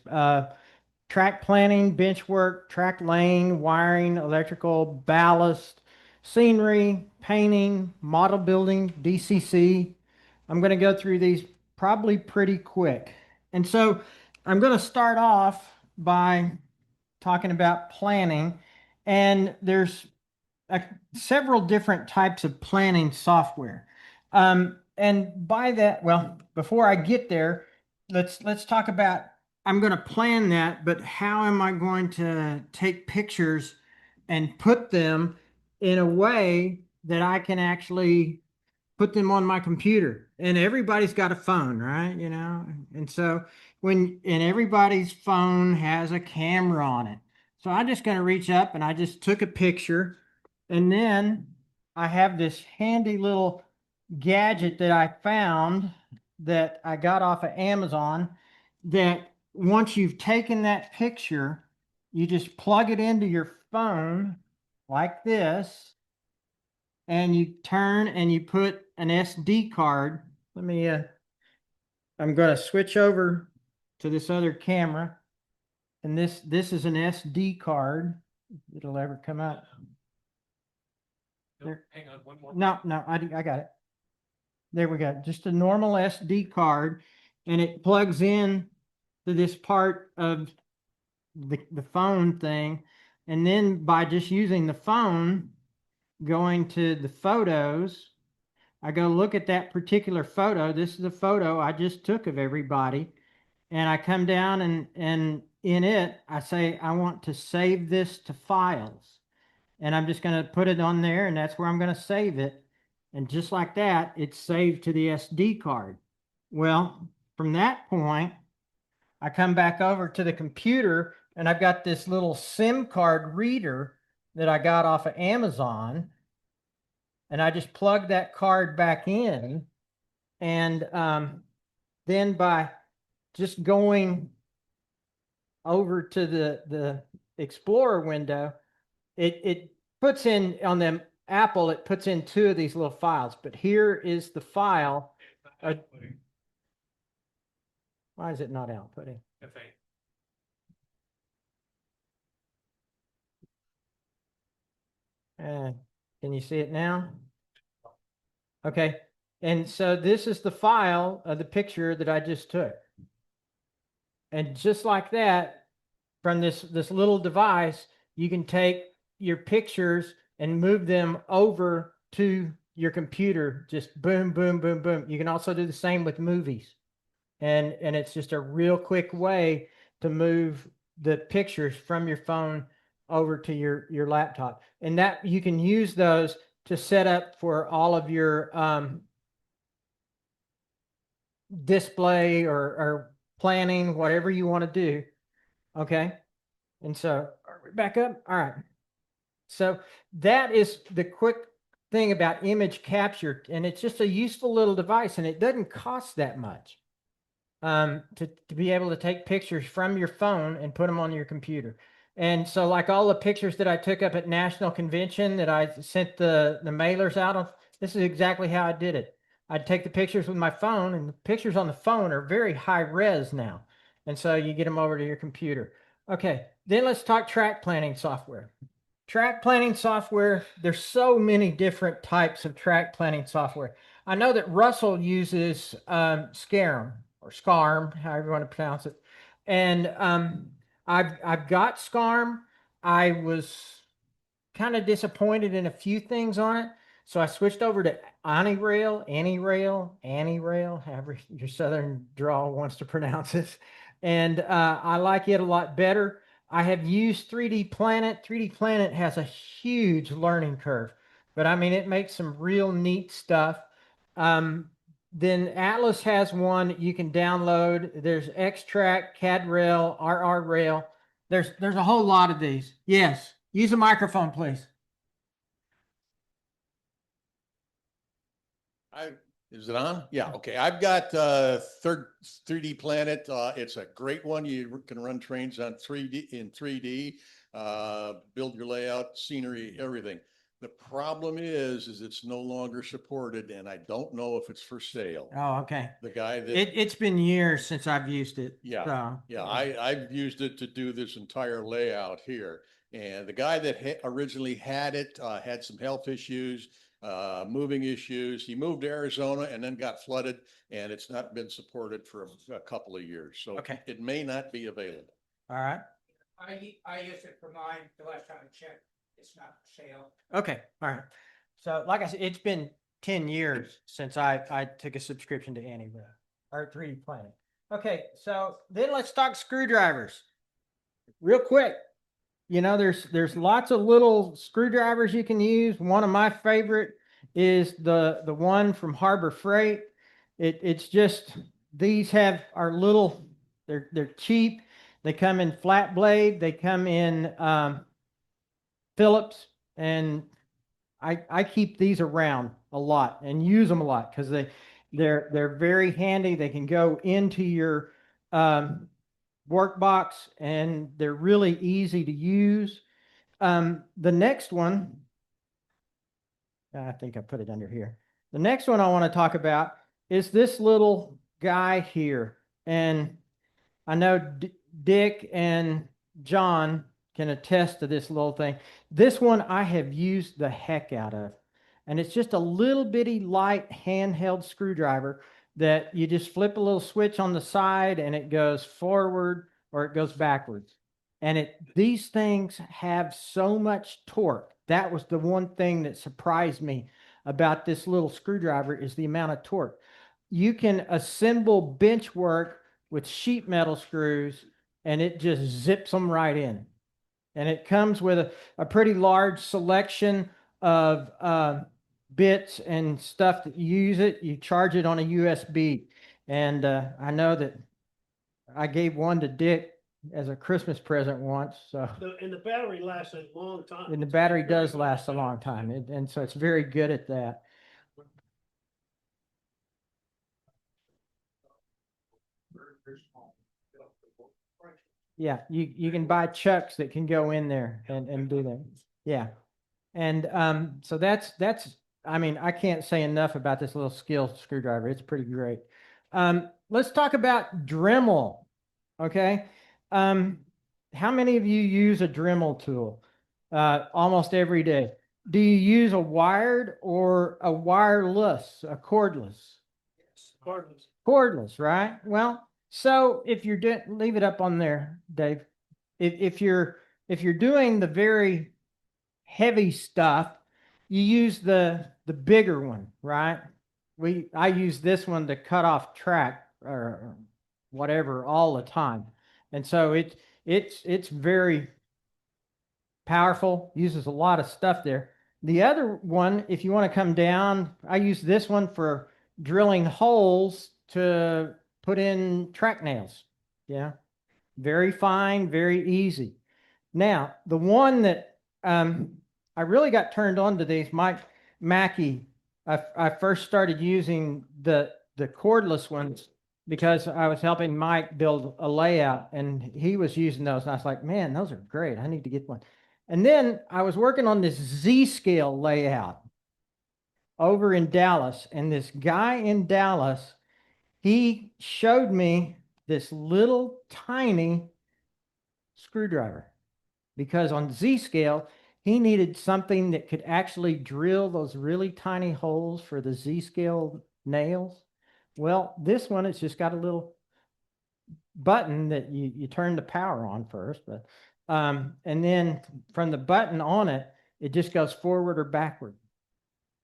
Track planning, bench work, track laying, wiring, electrical, ballast, scenery, painting, model building, DCC. I'm going to go through these probably pretty quick. And so I'm going to start off by talking about planning. And there's several different types of planning software. And by that, well, before I get there, let's talk about, I'm going to plan that, but how am I going to take pictures and put them in a way that I can actually put them on my computer? And everybody's got a phone, right? You know, and so and everybody's phone has a camera on it. So I'm just going to reach up and I just took a picture, and then I have this handy little gadget that I found that I got off of Amazon, that once you've taken that picture, you just plug it into your phone like this, and you turn and you put an SD card. Let me, I'm going to switch over to this other camera, and this is an SD card. It'll ever come out.
Nope, hang on one more.
No, I got it. There we go. Just a normal SD card, and it plugs in to this part of the phone thing. And then by just using the phone, going to the photos, I go look at that particular photo. This is a photo I just took of everybody. And I come down and in it, I say, I want to save this to files. And I'm just going to put it on there, and that's where I'm going to save it. And just like that, it's saved to the SD card. Well, from that point, I come back over to the computer, and I've got this little SIM card reader that I got off of Amazon. And I just plug that card back in. And then by just going over to the Explorer window, it puts in on them Apple, it puts in 2 of these little files, but here is the file. Why is it not outputting? Can you see it now? Okay. And so this is the file of the picture that I just took. And just like that, from this little device, you can take your pictures and move them over to your computer. Just boom, boom, boom, boom. You can also do the same with movies. And it's just a real quick way to move the pictures from your phone
over to your laptop. And that you can use those to set up for all of your display or planning, whatever you want to do. Okay. And so are we back up? All right. So that is the quick thing about image capture. And it's just a useful little device, and it doesn't cost that much to be able to take pictures from your phone and put them on your computer. And so like all the pictures that I took up at National Convention that I sent the mailers out on, this is exactly how I did it. I'd take the pictures with my phone, and the pictures on the phone are very high res now. And so you get them over to your computer. Okay, then let's talk track planning software. Track planning software, there's so many different types of track planning software. I know that Russell uses SCARM or SCARM, however you want to pronounce it. And I've got SCARM. I was kind of disappointed in a few things on it. So I switched over to AnyRail, however your Southern drawl wants to pronounce it. And I like it a lot better. I have used 3D Planet. 3D Planet has a huge learning curve, but I mean, it makes some real neat stuff. Then Atlas has one you can download. There's Xtract, CADRail, RRRail. There's a whole lot of these. Yes. Use a microphone, please.
Is it on? Yeah. Okay. I've got 3D Planet. It's a great one. You can run trains on 3D in 3D, build your layout, scenery, everything. The problem is it's no longer supported, and I don't know if it's for sale.
Oh, okay.
The guy that
it's been years since I've used it.
Yeah.
So.
Yeah. I've used it to do this entire layout here. And the guy that originally had it had some health issues, moving issues. He moved to Arizona and then got flooded, and it's not been supported for a couple of years. So
okay,
it may not be available.
All right.
I use it for mine. The last time I checked, it's not for sale.
Okay. All right. So like I said, it's been 10 years since I took a subscription to AnyRail or 3D Planet. Okay. So then let's talk screwdrivers real quick. You know, there's lots of little screwdrivers you can use. One of my favorite is the one from Harbor Freight. It's just, these are little, they're cheap. They come in flat blade. They come in Phillips, and I keep these around a lot and use them a lot because they're very handy. They can go into your workbox, and they're really easy to use. The next one, I think I put it under here. The next one I want to talk about is this little guy here. And I know Dick and John can attest to this little thing. This one I have used the heck out of. And it's just a little bitty light handheld screwdriver that you just flip a little switch on the side and it goes forward or it goes backwards. And these things have so much torque. That was the one thing that surprised me about this little screwdriver, is the amount of torque. You can assemble bench work with sheet metal screws and it just zips them right in. And it comes with a pretty large selection of bits and stuff that you use it. You charge it on a USB. And I know that I gave one to Dick as a Christmas present once. So.
And the battery lasts a long time.
And the battery does last a long time. And so it's very good at that. Yeah, you can buy chucks that can go in there and do that. Yeah. And so that's I mean, I can't say enough about this little skill screwdriver. It's pretty great. Let's talk about Dremel. Okay. How many of you use a Dremel tool? Almost every day. Do you use a wired or a wireless, a cordless?
Cordless.
Cordless, right? Well, so if you're doing, leave it up on there, Dave. If you're doing the very heavy stuff, you use the bigger one, right? I use this one to cut off track or whatever all the time, and so it's very powerful, uses a lot of stuff there. The other one, if you want to come down, I use this one for drilling holes to put in track nails. Yeah. Very fine, very easy. Now, the one that I really got turned on to these, Mike Mackey, I first started using the cordless ones because I was helping Mike build a layout and he was using those. And I was like, man, those are great. I need to get one. And then I was working on this Z-scale layout over in Dallas. And this guy in Dallas, he showed me this little tiny screwdriver because on Z-scale, he needed something that could actually drill those really tiny holes for the Z-scale nails. Well, this one, it's just got a little button that you turn the power on first, but and then from the button on it, it just goes forward or backward.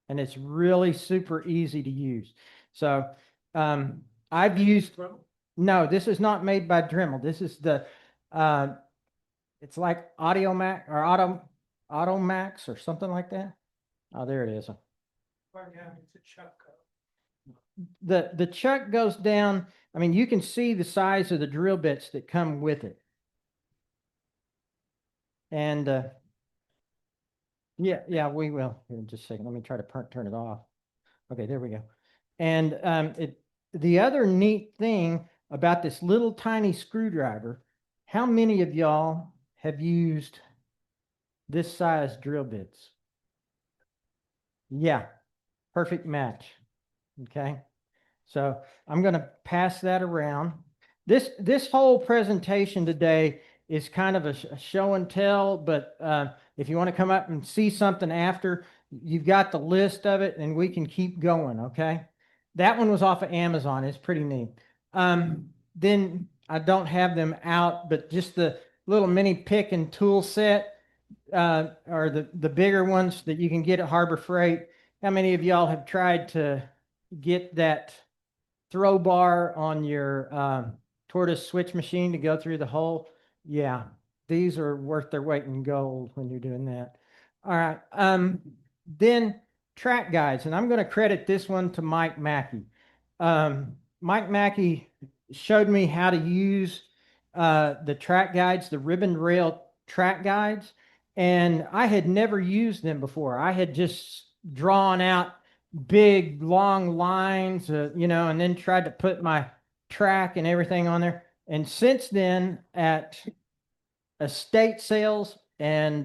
And it's really super easy to use. So I've used, no, this is not made by Dremel. This is the, it's like Audio Mac or Auto Max or something like that. Oh, there it is. The chuck goes down. I mean, you can see the size of the drill bits that come with it. And yeah, we will. Here in just a second. Let me try to turn it off. Okay, there we go. And the other neat thing about this little tiny screwdriver, how many of y'all have used this size drill bits? Yeah, perfect match. Okay, so I'm going to pass that around. This whole presentation today is kind of a show and tell, but if you want to come up and see something after, you've got the list of it and we can keep going, okay? That one was off of Amazon. It's pretty neat. Then I don't have them out, but just the little mini pick and tool set are the bigger ones that you can get at Harbor Freight. How many of y'all have tried to get that throw bar on your tortoise switch machine to go through the hole? Yeah, these are worth their weight in gold when you're doing that. All right. Then track guides, and I'm going to credit this one to Mike Mackey. Mike Mackey showed me how to use the track guides, the ribbon rail track guides, and I had never used them before. I had just drawn out big long lines, you know, and then tried to put my track and everything on there. And since then, at estate sales and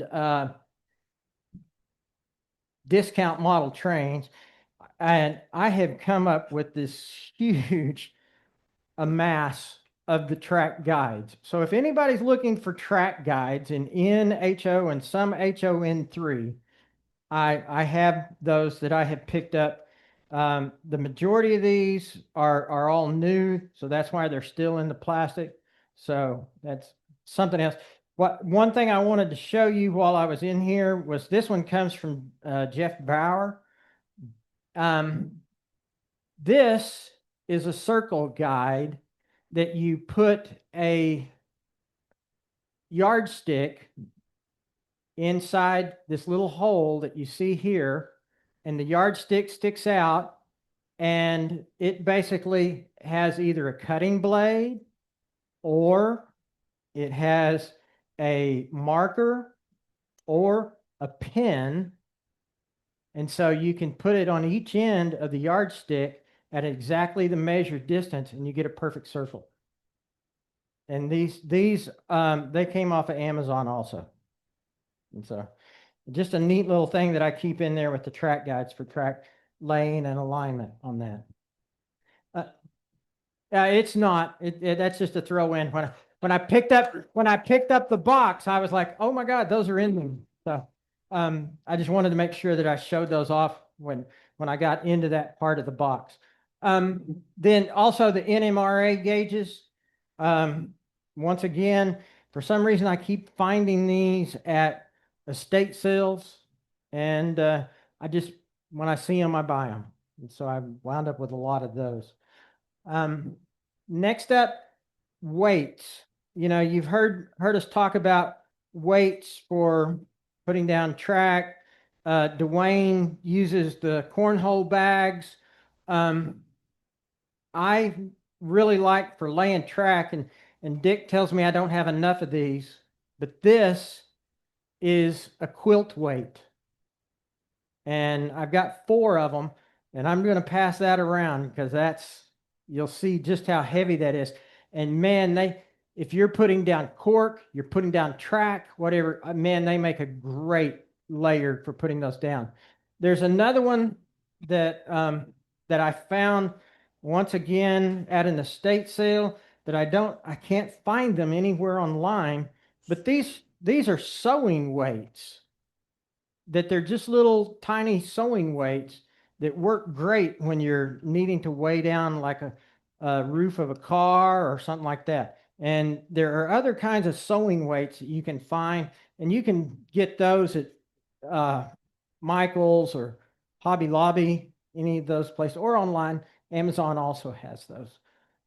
discount model trains, and I have come up with this huge amass of the track guides. So if anybody's looking for track guides in NHO and some HON3, I have those that I have picked up. The majority of these are all new, so that's why they're still in the plastic. So that's something else. One thing I wanted to show you while I was in here was this one comes from Jeff Bauer. This is a circle guide that you put a yardstick inside this little hole that you see here, and the yardstick sticks out, and it basically has either a cutting blade or it has a marker or a pin. And so you can put it on each end of the yardstick at exactly the measured distance, and you get a perfect circle. And these they came off of Amazon also. And so just a neat little thing that I keep in there with the track guides for track laying and alignment on that. It's not. That's just a throw in. When I picked up the box, I was like, oh my God, those are in them. So I just wanted to make sure that I showed those off when I got into that part of the box. Then also the NMRA gauges. Once again, for some reason, I keep finding these at estate sales, and I just, when I see them, I buy them. And so I wound up with a lot of those. Next up, weights. You know, you've heard us talk about weights for putting down track. Dwayne uses the cornhole bags. I really like for laying track, and Dick tells me I don't have enough of these, but this is a quilt weight. And I've got 4 of them, and I'm going to pass that around because you'll see just how heavy that is. And man, if you're putting down cork, you're putting down track, whatever, man, they make a great layer for putting those down. There's another one that I found once again at an estate sale that I can't find them anywhere online, but these are sewing weights, that they're just little tiny sewing weights that work great when you're needing to weigh down like a roof of a car or something like that. And there are other kinds of sewing weights that you can find, and you can get those at Michael's or Hobby Lobby, any of those places, or online. Amazon also has those.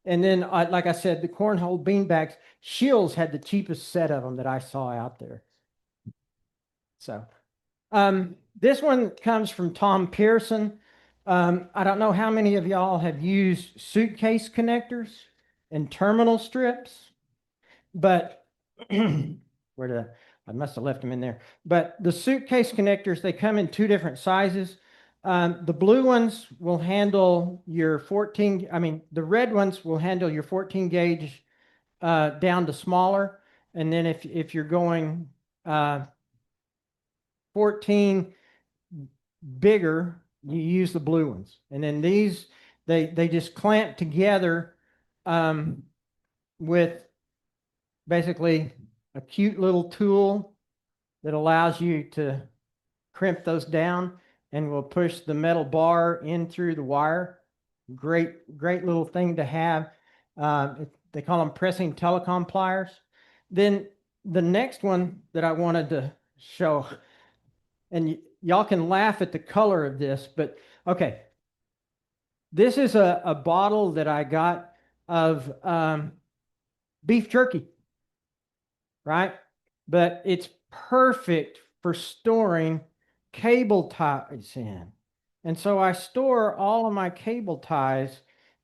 And then, like I said, the cornhole beanbags, Shields had the cheapest set of them that I saw out there. So this one comes from Tom Pearson. I don't know how many of y'all have used suitcase connectors and terminal strips, but I must have left them in there. But the suitcase connectors, they come in 2 different sizes. The blue ones will handle your the red ones will handle your 14 gauge down to smaller. And then if you're going 14 bigger, you use the blue ones. And then these, they just clamp together with basically a cute little tool that allows you to crimp those down, and will push the metal bar in through the wire. Great little thing to have. They call them pressing telecom pliers. Then the next one that I wanted to show, and y'all can laugh at the color of this, but okay. This is a bottle that I got of beef jerky, right? But it's perfect for storing cable ties in. And so I store all of my cable ties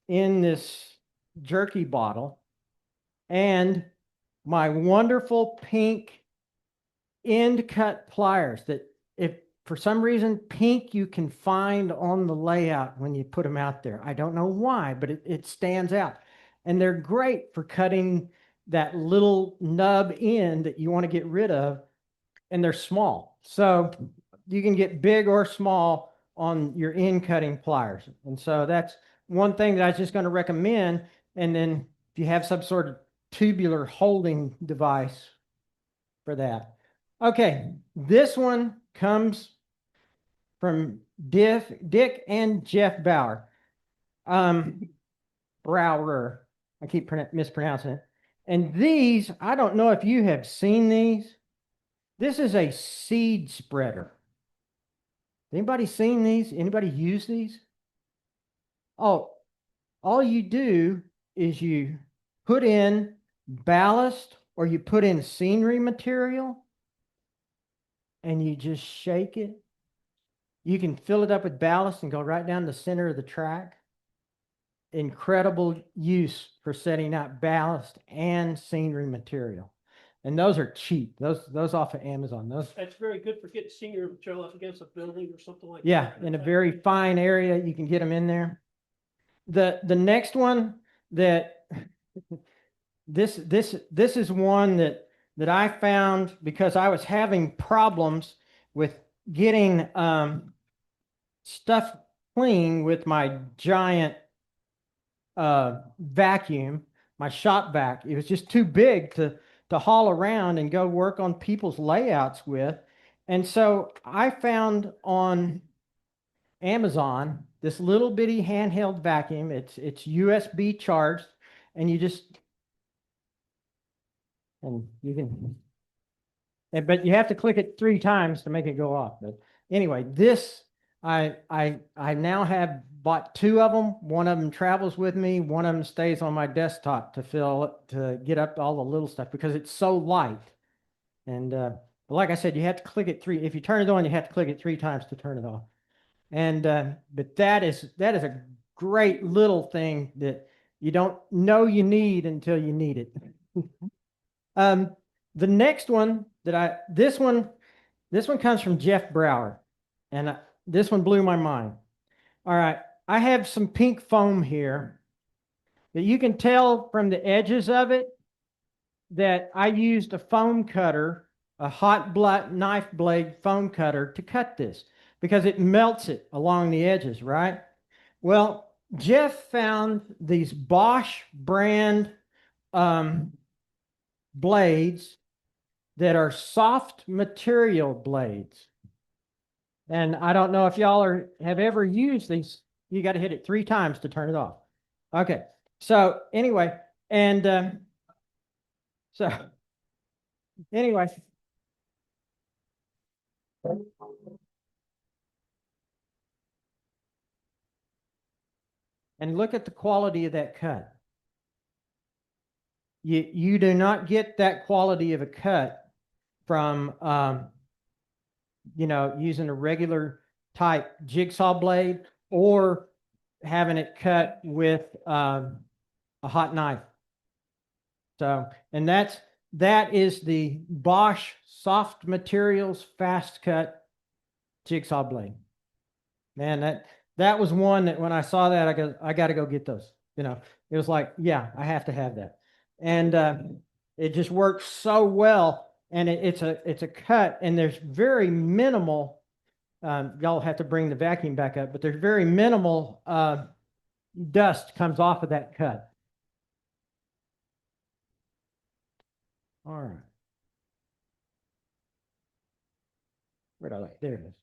in this jerky bottle, and my wonderful pink end cut pliers that, if for some reason pink you can find on the layout when you put them out there. I don't know why, but it stands out. And they're great for cutting that little nub end that you want to get rid of, and they're small. So you can get big or small on your end cutting pliers. And so that's one thing that I was just going to recommend. And then if you have some sort of tubular holding device for that. Okay, this one comes from Dick and Jeff Bauer. Brower. I keep mispronouncing it. And these, I don't know if you have seen these. This is a seed spreader. Anybody seen these? Anybody use these? Oh, all you do is you put in ballast or you put in scenery material and you just shake it. You can fill it up with ballast and go right down the center of the track. Incredible use for setting out ballast and scenery material. And those are cheap. Those off of Amazon.
That's very good for getting senior material up against a building or something like
yeah,
that.
in a very fine area, you can get them in there. The next one that this is one that I found because I was having problems with getting stuff clean with my giant vacuum, my shop vac. It was just too big to haul around and go work on people's layouts with. And so I found on Amazon this little bitty handheld vacuum. It's USB charged, and you but you have to click it 3 times to make it go off. But anyway, this I now have bought 2 of them. One of them travels with me. One of them stays on my desktop to get up all the little stuff because it's so light. And But like I said, you have to click it three. If you turn it on, you have to click it 3 times to turn it off. And but that is a great little thing that you don't know you need until you need it. The next one that this one comes from Jeff Brower, and this one blew my mind. All right, I have some pink foam here that you can tell from the edges of it that I used a foam cutter, a hot knife blade foam cutter to cut this because it melts it along the edges, right? Well, Jeff found these Bosch brand blades that are soft material blades. And I don't know if y'all have ever used these. You got to hit it 3 times to turn it off. Okay. So anyway, and so anyway. And look at the quality of that cut. You do not get that quality of a cut from using a regular type jigsaw blade or having it cut with a hot knife. So, and that is the Bosch Soft Materials Fast Cut Jigsaw Blade. Man, that was one that when I saw that, I got to go get those. It was like, yeah, I have to have that. And it just works so well. And it's a cut, and there's very minimal. Y'all have to bring the vacuum back up, but there's very minimal dust comes off of that cut. All right. Where'd I like? There it is.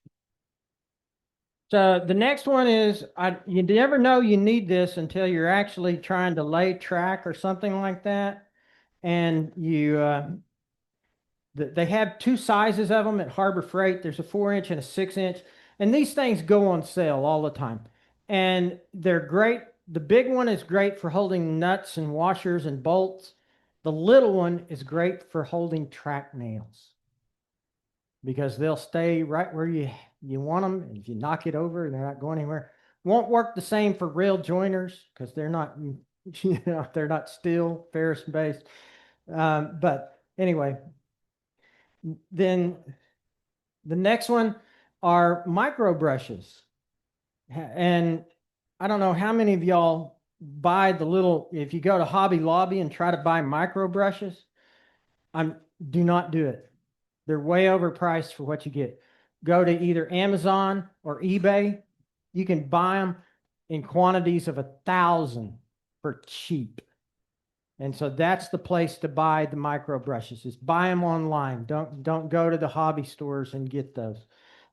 So the next one is, you never know you need this until you're actually trying to lay track or something like that. And they have 2 sizes of them at Harbor Freight. There's a 4-inch and a 6-inch. And these things go on sale all the time. And they're great. The big one is great for holding nuts and washers and bolts. The little one is great for holding track nails because they'll stay right where you want them. And if you knock it over, they're not going anywhere. Won't work the same for rail joiners because they're not, they're not steel, ferrous based. But anyway, then the next one are micro brushes. And I don't know how many of y'all buy if you go to Hobby Lobby and try to buy micro brushes, do not do it. They're way overpriced for what you get. Go to either Amazon or eBay. You can buy them in quantities of 1,000 for cheap. And so that's the place to buy the micro brushes, is buy them online. Don't go to the hobby stores and get those.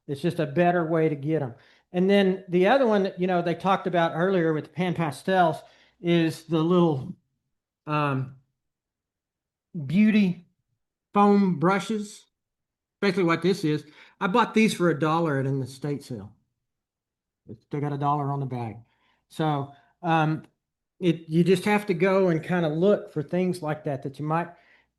It's just a better way to get them. And then the other one that, they talked about earlier with the pan pastels is the little beauty foam brushes. Basically what this is. I bought these for $1 at an estate sale. They got $1 on the bag. So you just have to go and kind of look for things like that you might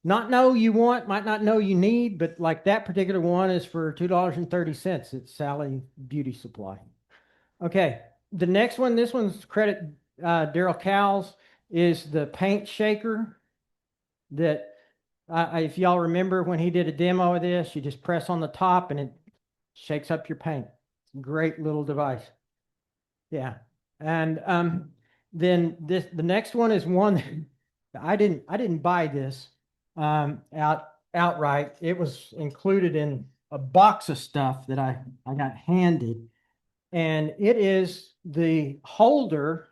not know you want, might not know you need, but like that particular one is for $2.30 at Sally Beauty Supply. Okay, the next one, this one's credit Daryl Cowles, is the paint shaker that if y'all remember when he did a demo of this, you just press on the top and it shakes up your paint. It's a great little device. Yeah. And then the next one is one I didn't buy this outright. It was included in a box of stuff that I got handed. And it is the holder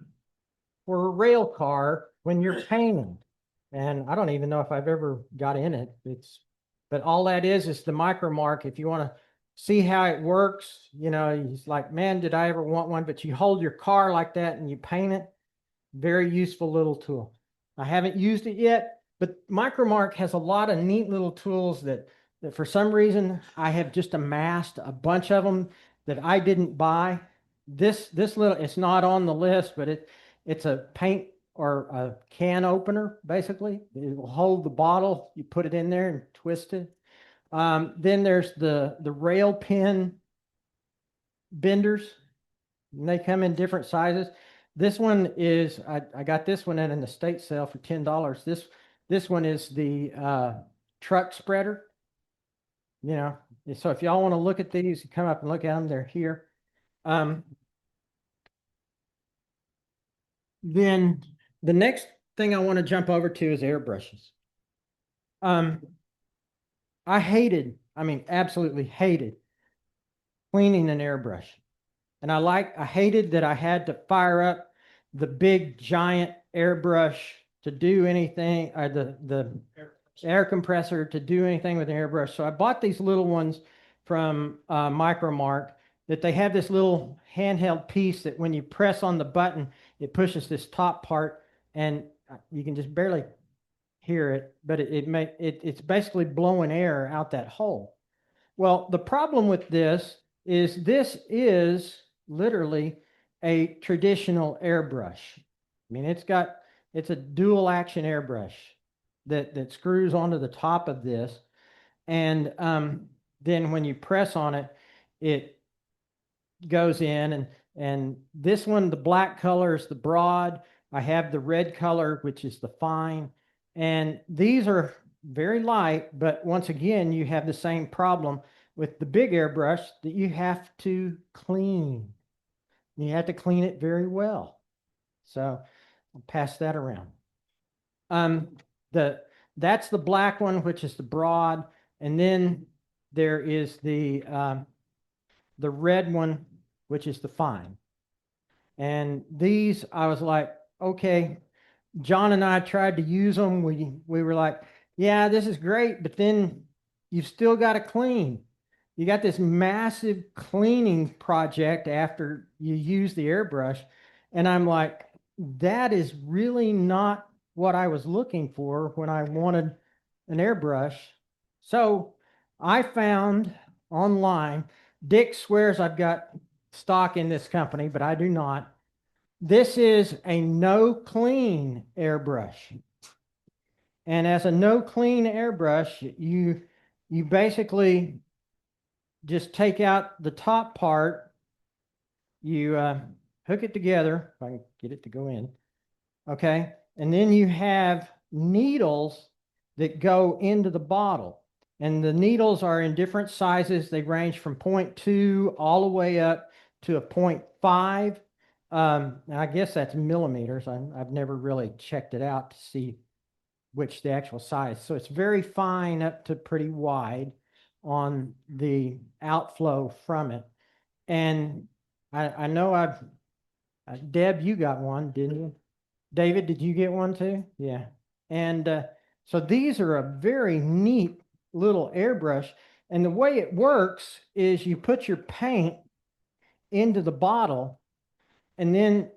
for a rail car when you're painting. And I don't even know if I've ever got in it. But all that is the micro mark. If you want to see how it works, it's like, man, did I ever want one? But you hold your car like that and you paint it. Very useful little tool. I haven't used it yet, but Micromark has a lot of neat little tools that for some reason I have just amassed a bunch of them that I didn't buy. This little, it's not on the list, but it's a paint or a can opener, basically. It will hold the bottle, you put it in there and twist it. Then there's the rail pin benders. And they come in different sizes. This one is, I got this one at an estate sale for $10. This one is the truck spreader. You know, so if y'all want to look at these, you come up and look at them, they're here. Then the next thing I want to jump over to is airbrushes. I absolutely hated cleaning an airbrush. And I hated that I had to fire up the big giant airbrush to do anything, or the air compressor to do anything with an airbrush. So I bought these little ones from Micromark that they have this little handheld piece that when you press on the button, it pushes this top part and you can just barely hear it, but it's basically blowing air out that hole. Well, the problem with this is literally a traditional airbrush. I mean, it's a dual action airbrush that screws onto the top of this. And then when you press on it, it goes in and this one, the black color is the broad. I have the red color, which is the fine. And these are very light, but once again, you have the same problem with the big airbrush that you have to clean. You have to clean it very well. So I'll pass that around. That's the black one, which is the broad. And then there is the red one, which is the fine. And these, I was like, okay, John and I tried to use them. We were like, yeah, this is great, but then you've still got to clean. You got this massive cleaning project after you use the airbrush. And I'm like, that is really not what I was looking for when I wanted an airbrush. So I found online, Dick swears I've got stock in this company, but I do not. This is a no clean airbrush. And as a no clean airbrush, you basically just take out the top part, you hook it together, if I can get it to go in, okay? And then you have needles that go into the bottle. And the needles are in different sizes. They range from 0.2 all the way up to a 0.5. And I guess that's millimeters. I've never really checked it out to see which the actual size. So it's very fine up to pretty wide on the outflow from it. And I know Deb, you got one, didn't you? David, did you get one too? Yeah. And so these are a very neat little airbrush. And the way it works is you put your paint into the bottle, and then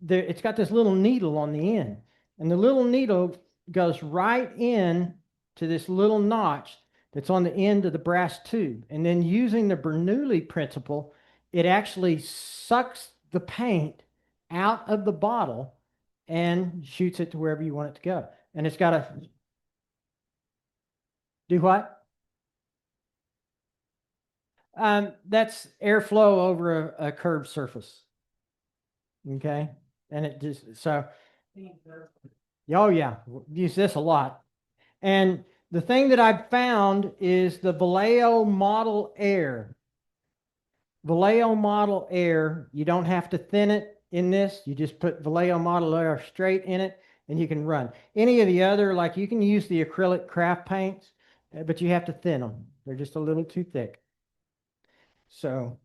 it's got this little needle on the end. And the little needle goes right in to this little notch that's on the end of the brass tube. And then using the Bernoulli principle, it actually sucks the paint out of the bottle and shoots it to wherever you want it to go. And it's got to do what? That's airflow over a curved surface. Okay. And it just, so, oh yeah, use this a lot. And the thing that I've found is the Vallejo Model Air. Vallejo Model Air, you don't have to thin it in this. You just put Vallejo Model Air straight in it and you can run. Any of the other, like you can use the acrylic craft paints, but you have to thin them. They're just a little too thick. So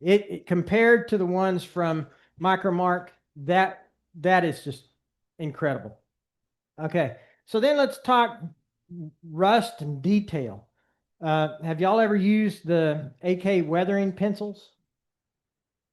it compared to the ones from Micromark, that is just incredible. Okay, so then let's talk rust and detail. Have y'all ever used the AK weathering pencils?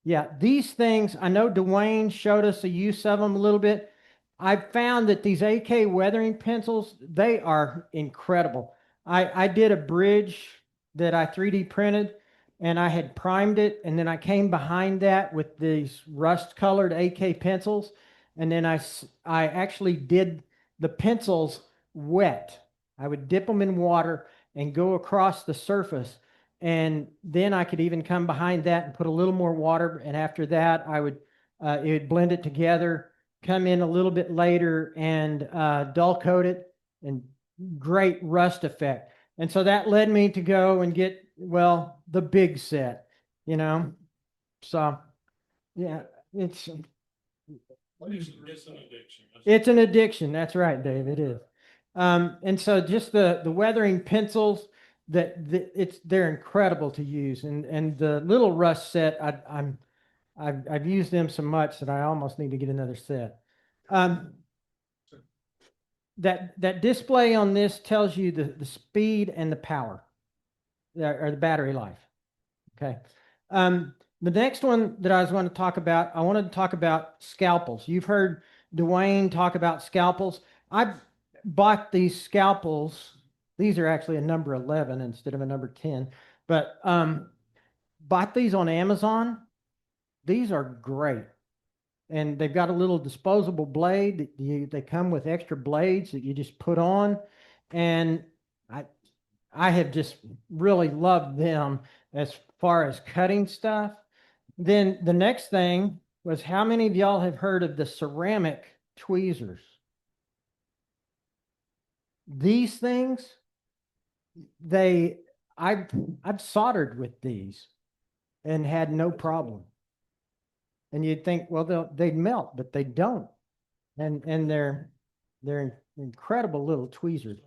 Yeah, these things, I know Dwayne showed us a use of them a little bit. I've found that these AK weathering pencils, they are incredible. I did a bridge that I 3D printed and I had primed it, and then I came behind that with these rust colored AK pencils, and then I actually did the pencils wet. I would dip them in water and go across the surface. And then I could even come behind that and put a little more water. And after that, it would blend it together, come in a little bit later and dull coat it, and great rust effect. And so that led me to go and get, well, the big set, you know? So, yeah, it's
It's an addiction.
it's an addiction. That's right, Dave. It is. And so just the weathering pencils they're incredible to use. And the little rust set, I've used them so much that I almost need to get another set. That display on this tells you the speed and the power, or the battery life. Okay. The next one that I was going to talk about, I wanted to talk about scalpels. You've heard Dwayne talk about scalpels. I bought these scalpels. These are actually a number 11 instead of a number 10, but bought these on Amazon. These are great. And they've got a little disposable blade that they come with extra blades that you just put on. And I have just really loved them as far as cutting stuff. Then the next thing was, how many of y'all have heard of the ceramic tweezers? These things, I've soldered with these and had no problem. And you'd think, well, they'd melt, but they don't. And they're incredible little tweezers.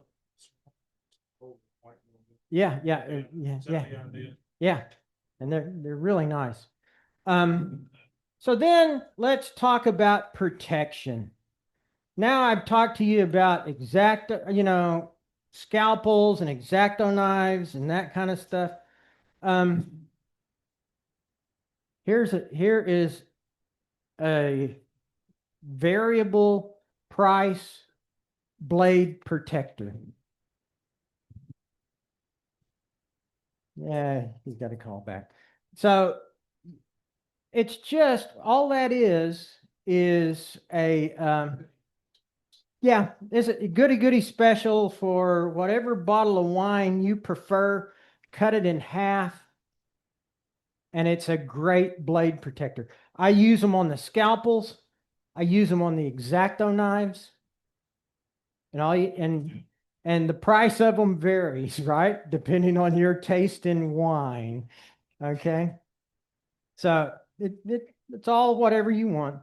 Yeah. And they're really nice. So then let's talk about protection. Now I've talked to you about scalpels and X-Acto knives and that kind of stuff. Here is a variable price blade protector. Yeah, he's got a call back. So it's just, all that is a it's a goody special for whatever bottle of wine you prefer. Cut it in half, and it's a great blade protector. I use them on the scalpels. I use them on the X-Acto knives. And the price of them varies, right? Depending on your taste in wine. Okay. So it's all whatever you want.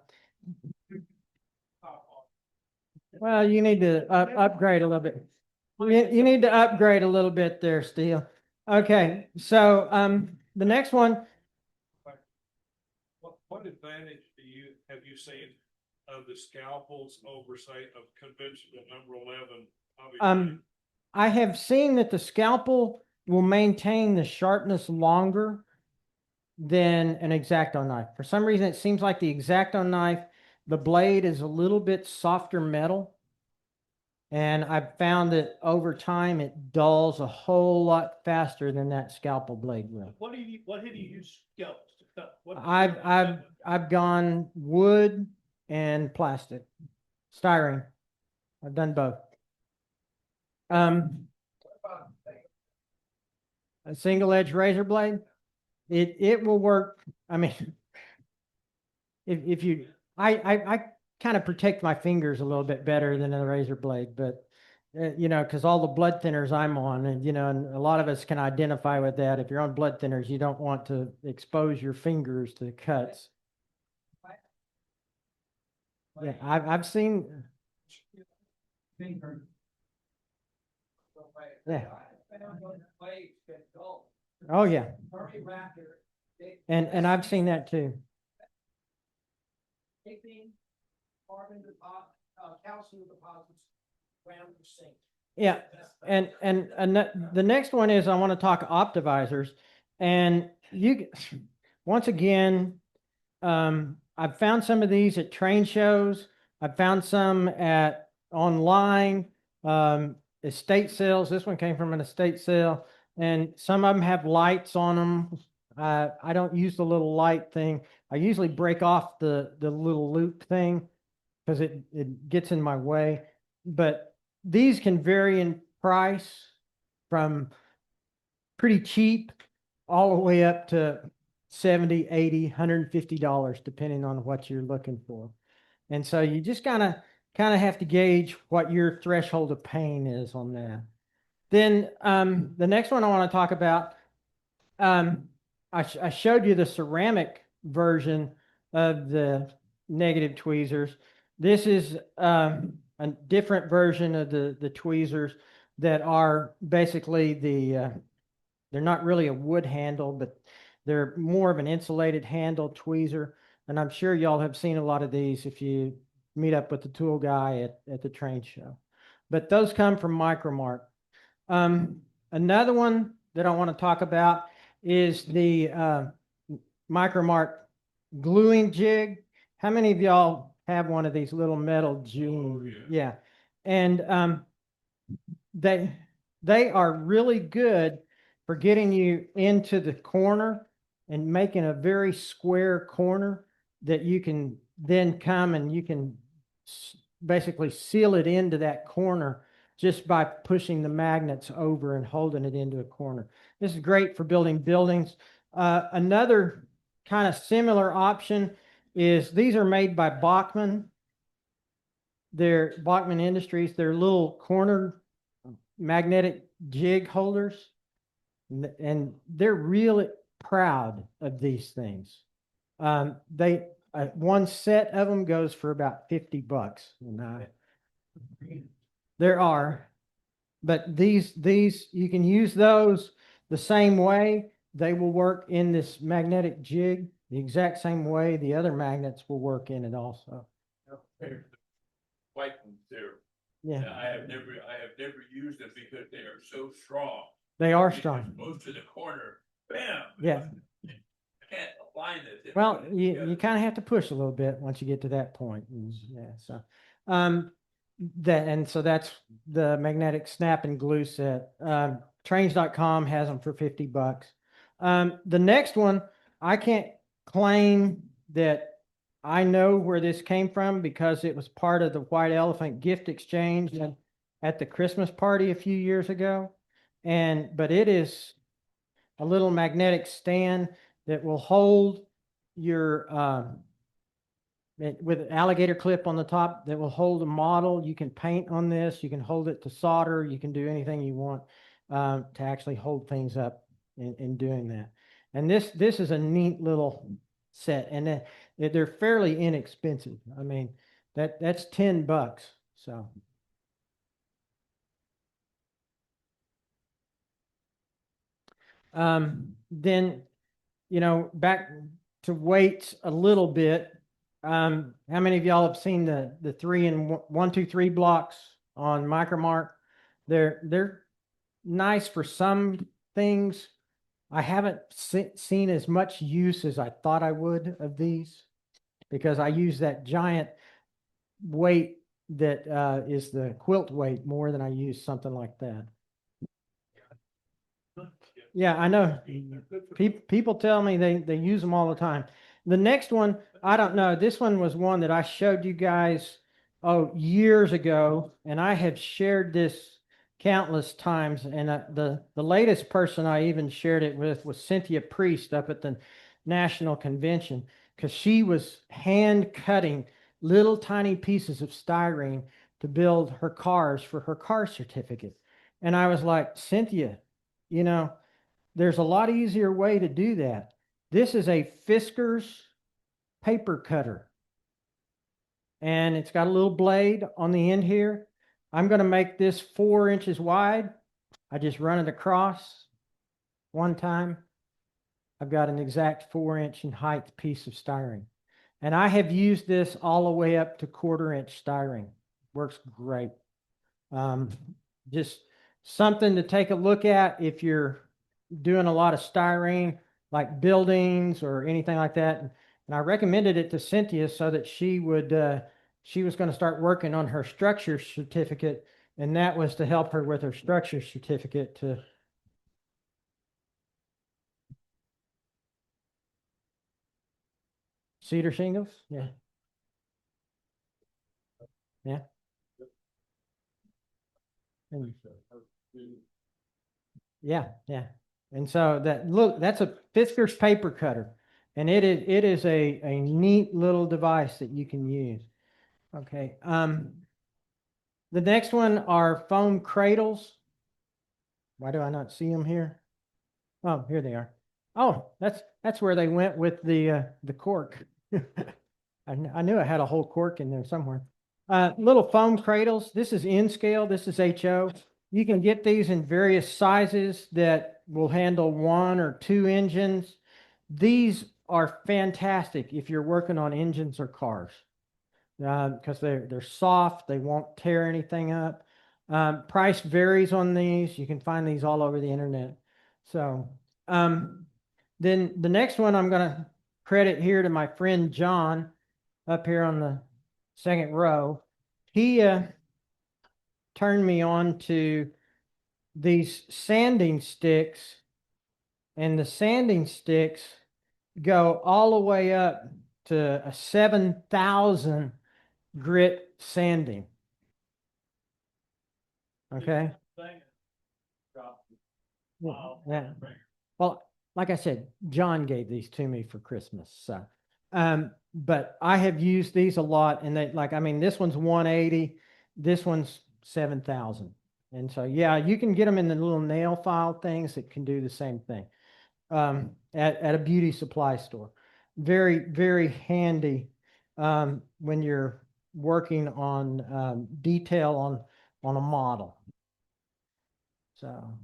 Well, you need to upgrade a little bit. You need to upgrade a little bit there, Steele. Okay. So the next one.
What advantage have you seen of the scalpels over, say, of conventional number 11?
I have seen that the scalpel will maintain the sharpness longer than an X-Acto knife. For some reason, it seems like the X-Acto knife, the blade is a little bit softer metal. And I've found that over time, it dulls a whole lot faster than that scalpel blade will.
What have you used scalpels to cut?
I've gone wood and plastic, styrene. I've done both. A single edge razor blade, it will work. I mean, if you, I kind of protect my fingers a little bit better than a razor blade, but because all the blood thinners I'm on, and and a lot of us can identify with that. If you're on blood thinners, you don't want to expose your fingers to cuts. Yeah, I've seen. Yeah. Oh yeah. And I've seen that too. Yeah, and the next one is, I want to talk optivisors, and once again, I've found some of these at train shows. I've found some at online estate sales. This one came from an estate sale, and some of them have lights on them. I don't use the little light thing. I usually break off the little loop thing because it gets in my way. But these can vary in price from pretty cheap all the way up to 70, 80, $150, depending on what you're looking for. And so you just kind of have to gauge what your threshold of pain is on that. Then the next one I want to talk about, I showed you the ceramic version of the negative tweezers. This is a different version of the tweezers that are basically they're not really a wood handle, but they're more of an insulated handle tweezer. And I'm sure y'all have seen a lot of these if you meet up with the tool guy at the train show. But those come from Micromark. Another one that I want to talk about is the Micromark gluing jig. How many of y'all have one of these little metal jigs? Yeah. And they are really good for getting you into the corner and making a very square corner that you can then come and you can basically seal it into that corner just by pushing the magnets over and holding it into a corner. This is great for building buildings. Another kind of similar option is these are made by Bachmann. They're Bachmann Industries. They're little corner magnetic jig holders. And they're really proud of these things. One set of them goes for about $50. And there are, but these you can use those the same way. They will work in this magnetic jig the exact same way the other magnets will work in it also.
White ones there.
Yeah.
I have never used them because they are so strong.
They are strong.
Most to the corner, bam.
Yeah.
I can't align it.
Well, you kind of have to push a little bit once you get to that point. And, yeah. So, so that's the magnetic snap and glue set. Trains.com has them for $50. The next one, I can't claim that I know where this came from because it was part of the White Elephant gift exchange at the Christmas party a few years ago. But it is a little magnetic stand that will hold your with an alligator clip on the top that will hold a model. You can paint on this. You can hold it to solder. You can do anything you want to actually hold things up in doing that. And this is a neat little set, and they're fairly inexpensive. I mean, that's $10. So. Then, back to weights a little bit. How many of y'all have seen the 3 and 1, 2, 3 blocks on Micromark? They're nice for some things. I haven't seen as much use as I thought I would of these because I use that giant weight that is the quilt weight more than I use something like that. Yeah, I know. People tell me they use them all the time. The next one, I don't know. This one was one that I showed you guys years ago, and I have shared this countless times. And the latest person I even shared it with was Cynthia Priest up at the National Convention, because she was hand cutting little tiny pieces of styrene to build her cars for her car certificate. And I was like, Cynthia, there's a lot easier way to do that. This is a Fiskars paper cutter. And it's got a little blade on the end here. I'm going to make this 4 inches wide. I just run it across one time. I've got an exact 4-inch in height piece of styrene. And I have used this all the way up to 1/4-inch styrene. Works great. Just something to take a look at if you're doing a lot of styrene, like buildings or anything like that. And I recommended it to Cynthia so that she was going to start working on her structure certificate. And that was to help her with her structure certificate to cedar shingles. Yeah. Yeah. Yeah, yeah. And so that, look, that's a Fiskars paper cutter. And it is a neat little device that you can use. Okay. The next one are foam cradles. Why do I not see them here? Oh, here they are. Oh, that's where they went with the cork. I knew I had a whole cork in there somewhere. Little foam cradles. This is N scale. This is HO. You can get these in various sizes that will handle 1 or 2 engines. These are fantastic if you're working on engines or cars, because they're soft. They won't tear anything up. Price varies on these. You can find these all over the internet. So then the next one I'm going to credit here to my friend John up here on the second row. He turned me on to these sanding sticks, and the sanding sticks go all the way up to a 7,000 grit sanding. Okay. Yeah. Well, like I said, John gave these to me for Christmas. So, but I have used these a lot, and they, like, I mean, this one's 180, this one's 7,000. And so, yeah, you can get them in the little nail file things that can do the same thing, at a beauty supply store. Very, very handy, when you're working on, detail on a model. So,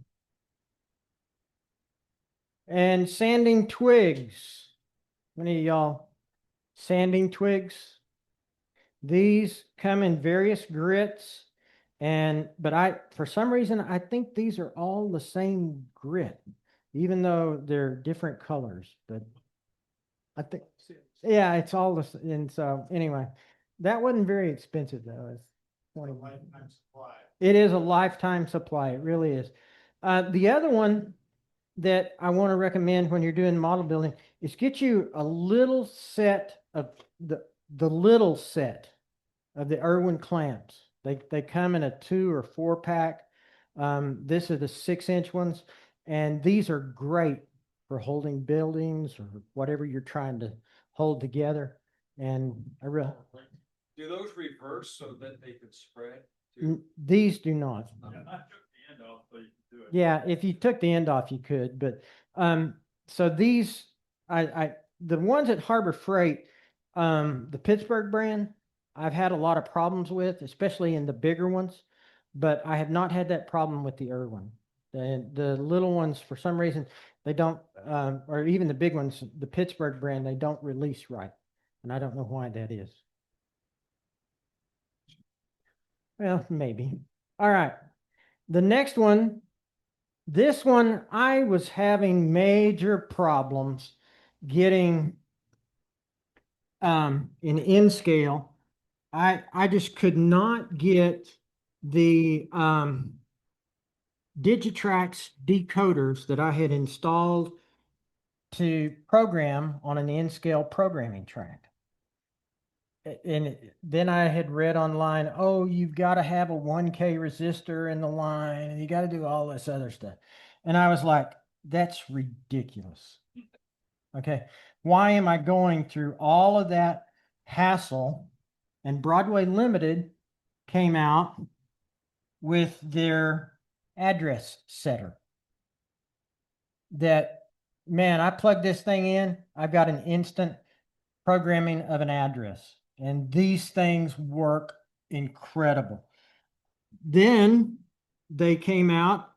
and sanding twigs. Many of y'all sanding twigs? These come in various grits, but for some reason, I think these are all the same grit, even though they're different colors. But I think, yeah, it's all the, and so anyway, that wasn't very expensive though. It's 20. It is a lifetime supply. It really is. The other one that I want to recommend when you're doing model building is get you a little set of the little set of the Irwin clamps. They come in a 2 or 4 pack. This is the 6-inch ones, and these are great for holding buildings or whatever you're trying to hold together. And I really,
Do those reverse so that they can spread?
these do not. Yeah, if you took the end off, you could, but so these, the ones at Harbor Freight, the Pittsburgh brand, I've had a lot of problems with, especially in the bigger ones, but I have not had that problem with the Irwin. The little ones, for some reason, they don't, or even the big ones, the Pittsburgh brand, they don't release right, and I don't know why that is. Well, maybe. All right. The next one, this one, I was having major problems getting in N scale. I just could not get the Digitrax decoders that I had installed to program on an N scale programming track. And then I had read online, oh, you've got to have a 1K resistor in the line, and you got to do all this other stuff. And I was like, that's ridiculous. Okay. Why am I going through all of that hassle? And Broadway Limited came out with their address setter that, man, I plug this thing in, I've got an instant programming of an address. And these things work incredible. Then they came out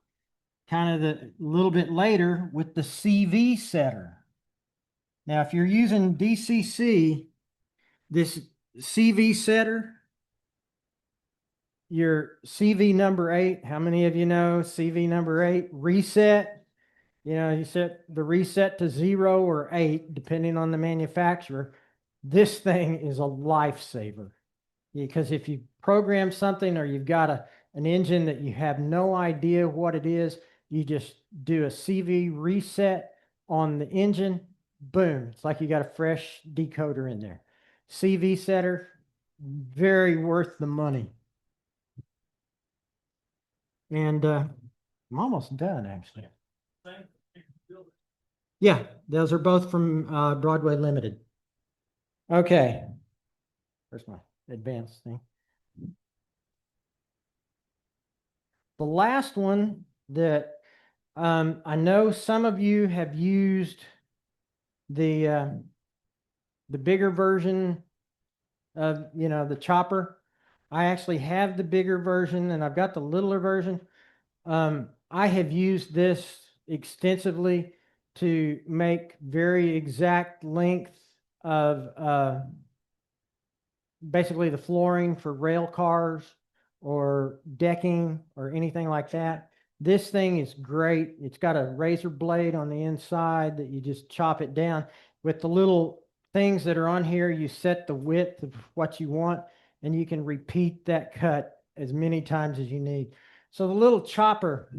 kind of a little bit later with the CV setter. Now, if you're using DCC, this CV setter, your CV number 8, how many of you know CV number 8? Reset. You know, you set the reset to 0 or 8, depending on the manufacturer. This thing is a lifesaver, because if you program something or you've got an engine that you have no idea what it is, you just do a CV reset on the engine, boom, it's like you got a fresh decoder in there. CV setter, very worth the money. And I'm almost done, actually. Yeah, those are both from Broadway Limited. Okay. Where's my advanced thing? The last one that I know some of you have used the bigger version of, you know, the chopper. I actually have the bigger version and I've got the littler version. I have used this extensively to make very exact length of basically the flooring for rail cars or decking or anything like that. This thing is great. It's got a razor blade on the inside that you just chop it down. With the little things that are on here, you set the width of what you want and you can repeat that cut as many times as you need. So the little chopper,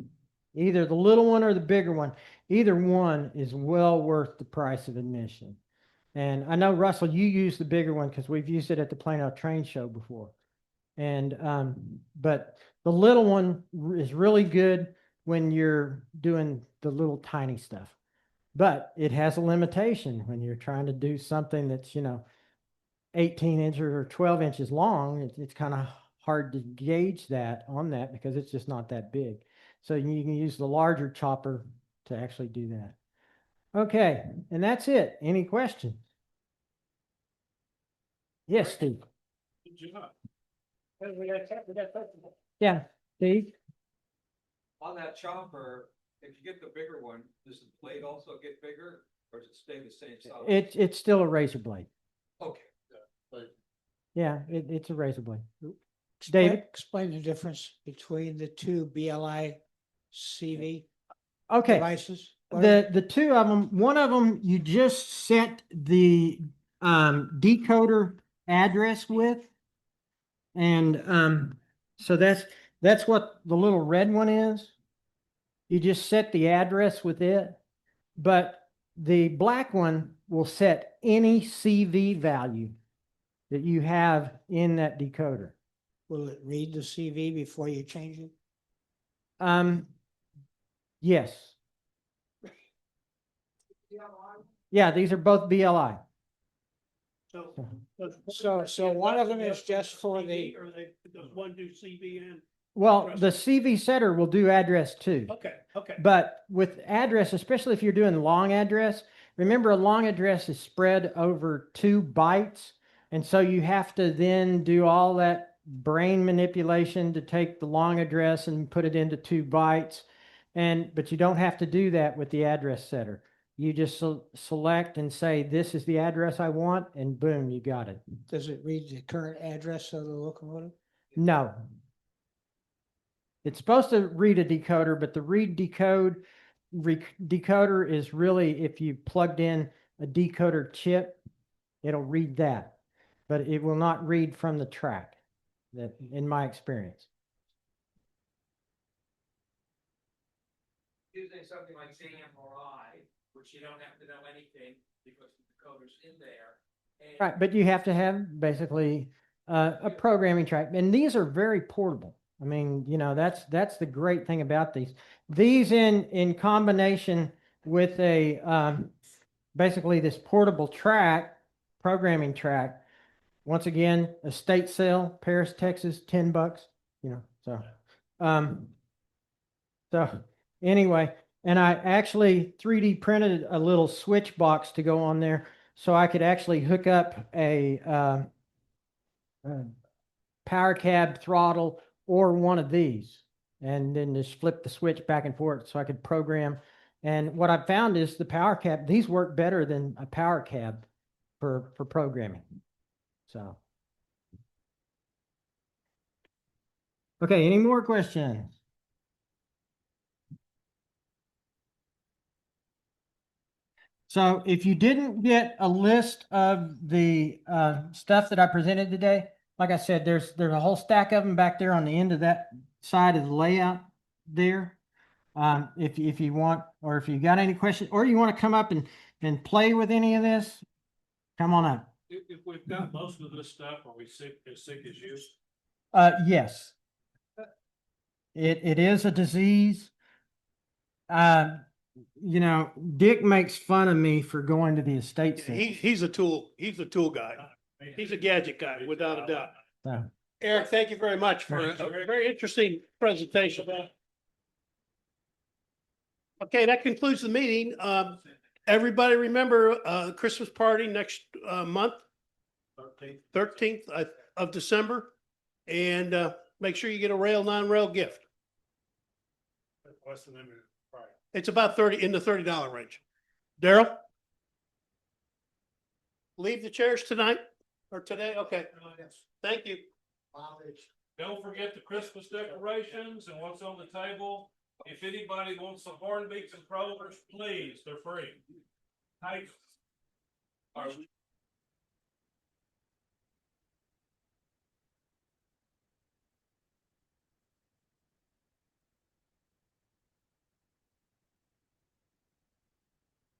either the little one or the bigger one, either one is well worth the price of admission. And I know, Russell, you use the bigger one because we've used it at the Plano Train Show before. And but the little one is really good when you're doing the little tiny stuff. But it has a limitation when you're trying to do something that's, you know, 18 inches or 12 inches long. It's kind of hard to gauge that on that because it's just not that big. So you can use the larger chopper to actually do that. Okay, and that's it. Any questions? Yes, Steve.
Good job.
Yeah, Steve.
On that chopper, if you get the bigger one, does the blade also get bigger or does it stay the same size?
It's still a razor blade.
Okay.
Yeah, it's a razor blade. David?
Explain the difference between the two BLI CV
Okay.
devices.
The two of them, one of them you just set the decoder address with. And so that's what the little red one is. You just set the address with it. But the black one will set any CV value that you have in that decoder.
Will it read the CV before you change it?
Yes. Yeah, these are both BLI.
So one of them is just for the.
Or does one do CV and?
Well, the CV setter will do address too.
Okay.
But with address, especially if you're doing long address, remember a long address is spread over 2 bytes. And so you have to then do all that brain manipulation to take the long address and put it into 2 bytes. But you don't have to do that with the address setter. You just select and say, this is the address I want, and boom, you got it.
Does it read the current address of the locomotive?
No. It's supposed to read a decoder, but the decoder is really, if you plugged in a decoder chip, it'll read that, but it will not read from the track, that in my experience.
Using something like JMRI, which you don't have to know anything because the decoder's in there.
Right, but you have to have basically a programming track, and these are very portable. I mean, you know, that's the great thing about these. These in combination with a basically this portable track, programming track. Once again, a state sale, Paris, Texas, $10. You know, so anyway, and I actually 3D printed a little switch box to go on there, so I could actually hook up a power cab throttle or one of these, and then just flip the switch back and forth so I could program. And what I found is the power cab, these work better than a power cab for programming. So, okay, any more questions? So if you didn't get a list of the stuff that I presented today, like I said, there's a whole stack of them back there on the end of that side of the layout there. If you want, or if you got any questions, or you want to come up and play with any of this, come on up.
If we've got most of this stuff, are we as sick as you?
Yes. It is a disease. You know, Dick makes fun of me for going to the estate center.
He's a tool guy. He's a gadget guy, without a doubt.
So,
Eric, thank you very much for a very interesting presentation. Okay, that concludes the meeting. Everybody remember, Christmas party next, month, 13th of December. And, make sure you get a rail, non-rail gift. What's the name of the party? It's about in the $30 range. Daryl? Leave the chairs tonight or today? Okay. Thank you.
Don't forget the Christmas decorations and what's on the table. If anybody wants some hornbeats and clovers, please, they're free. Thanks.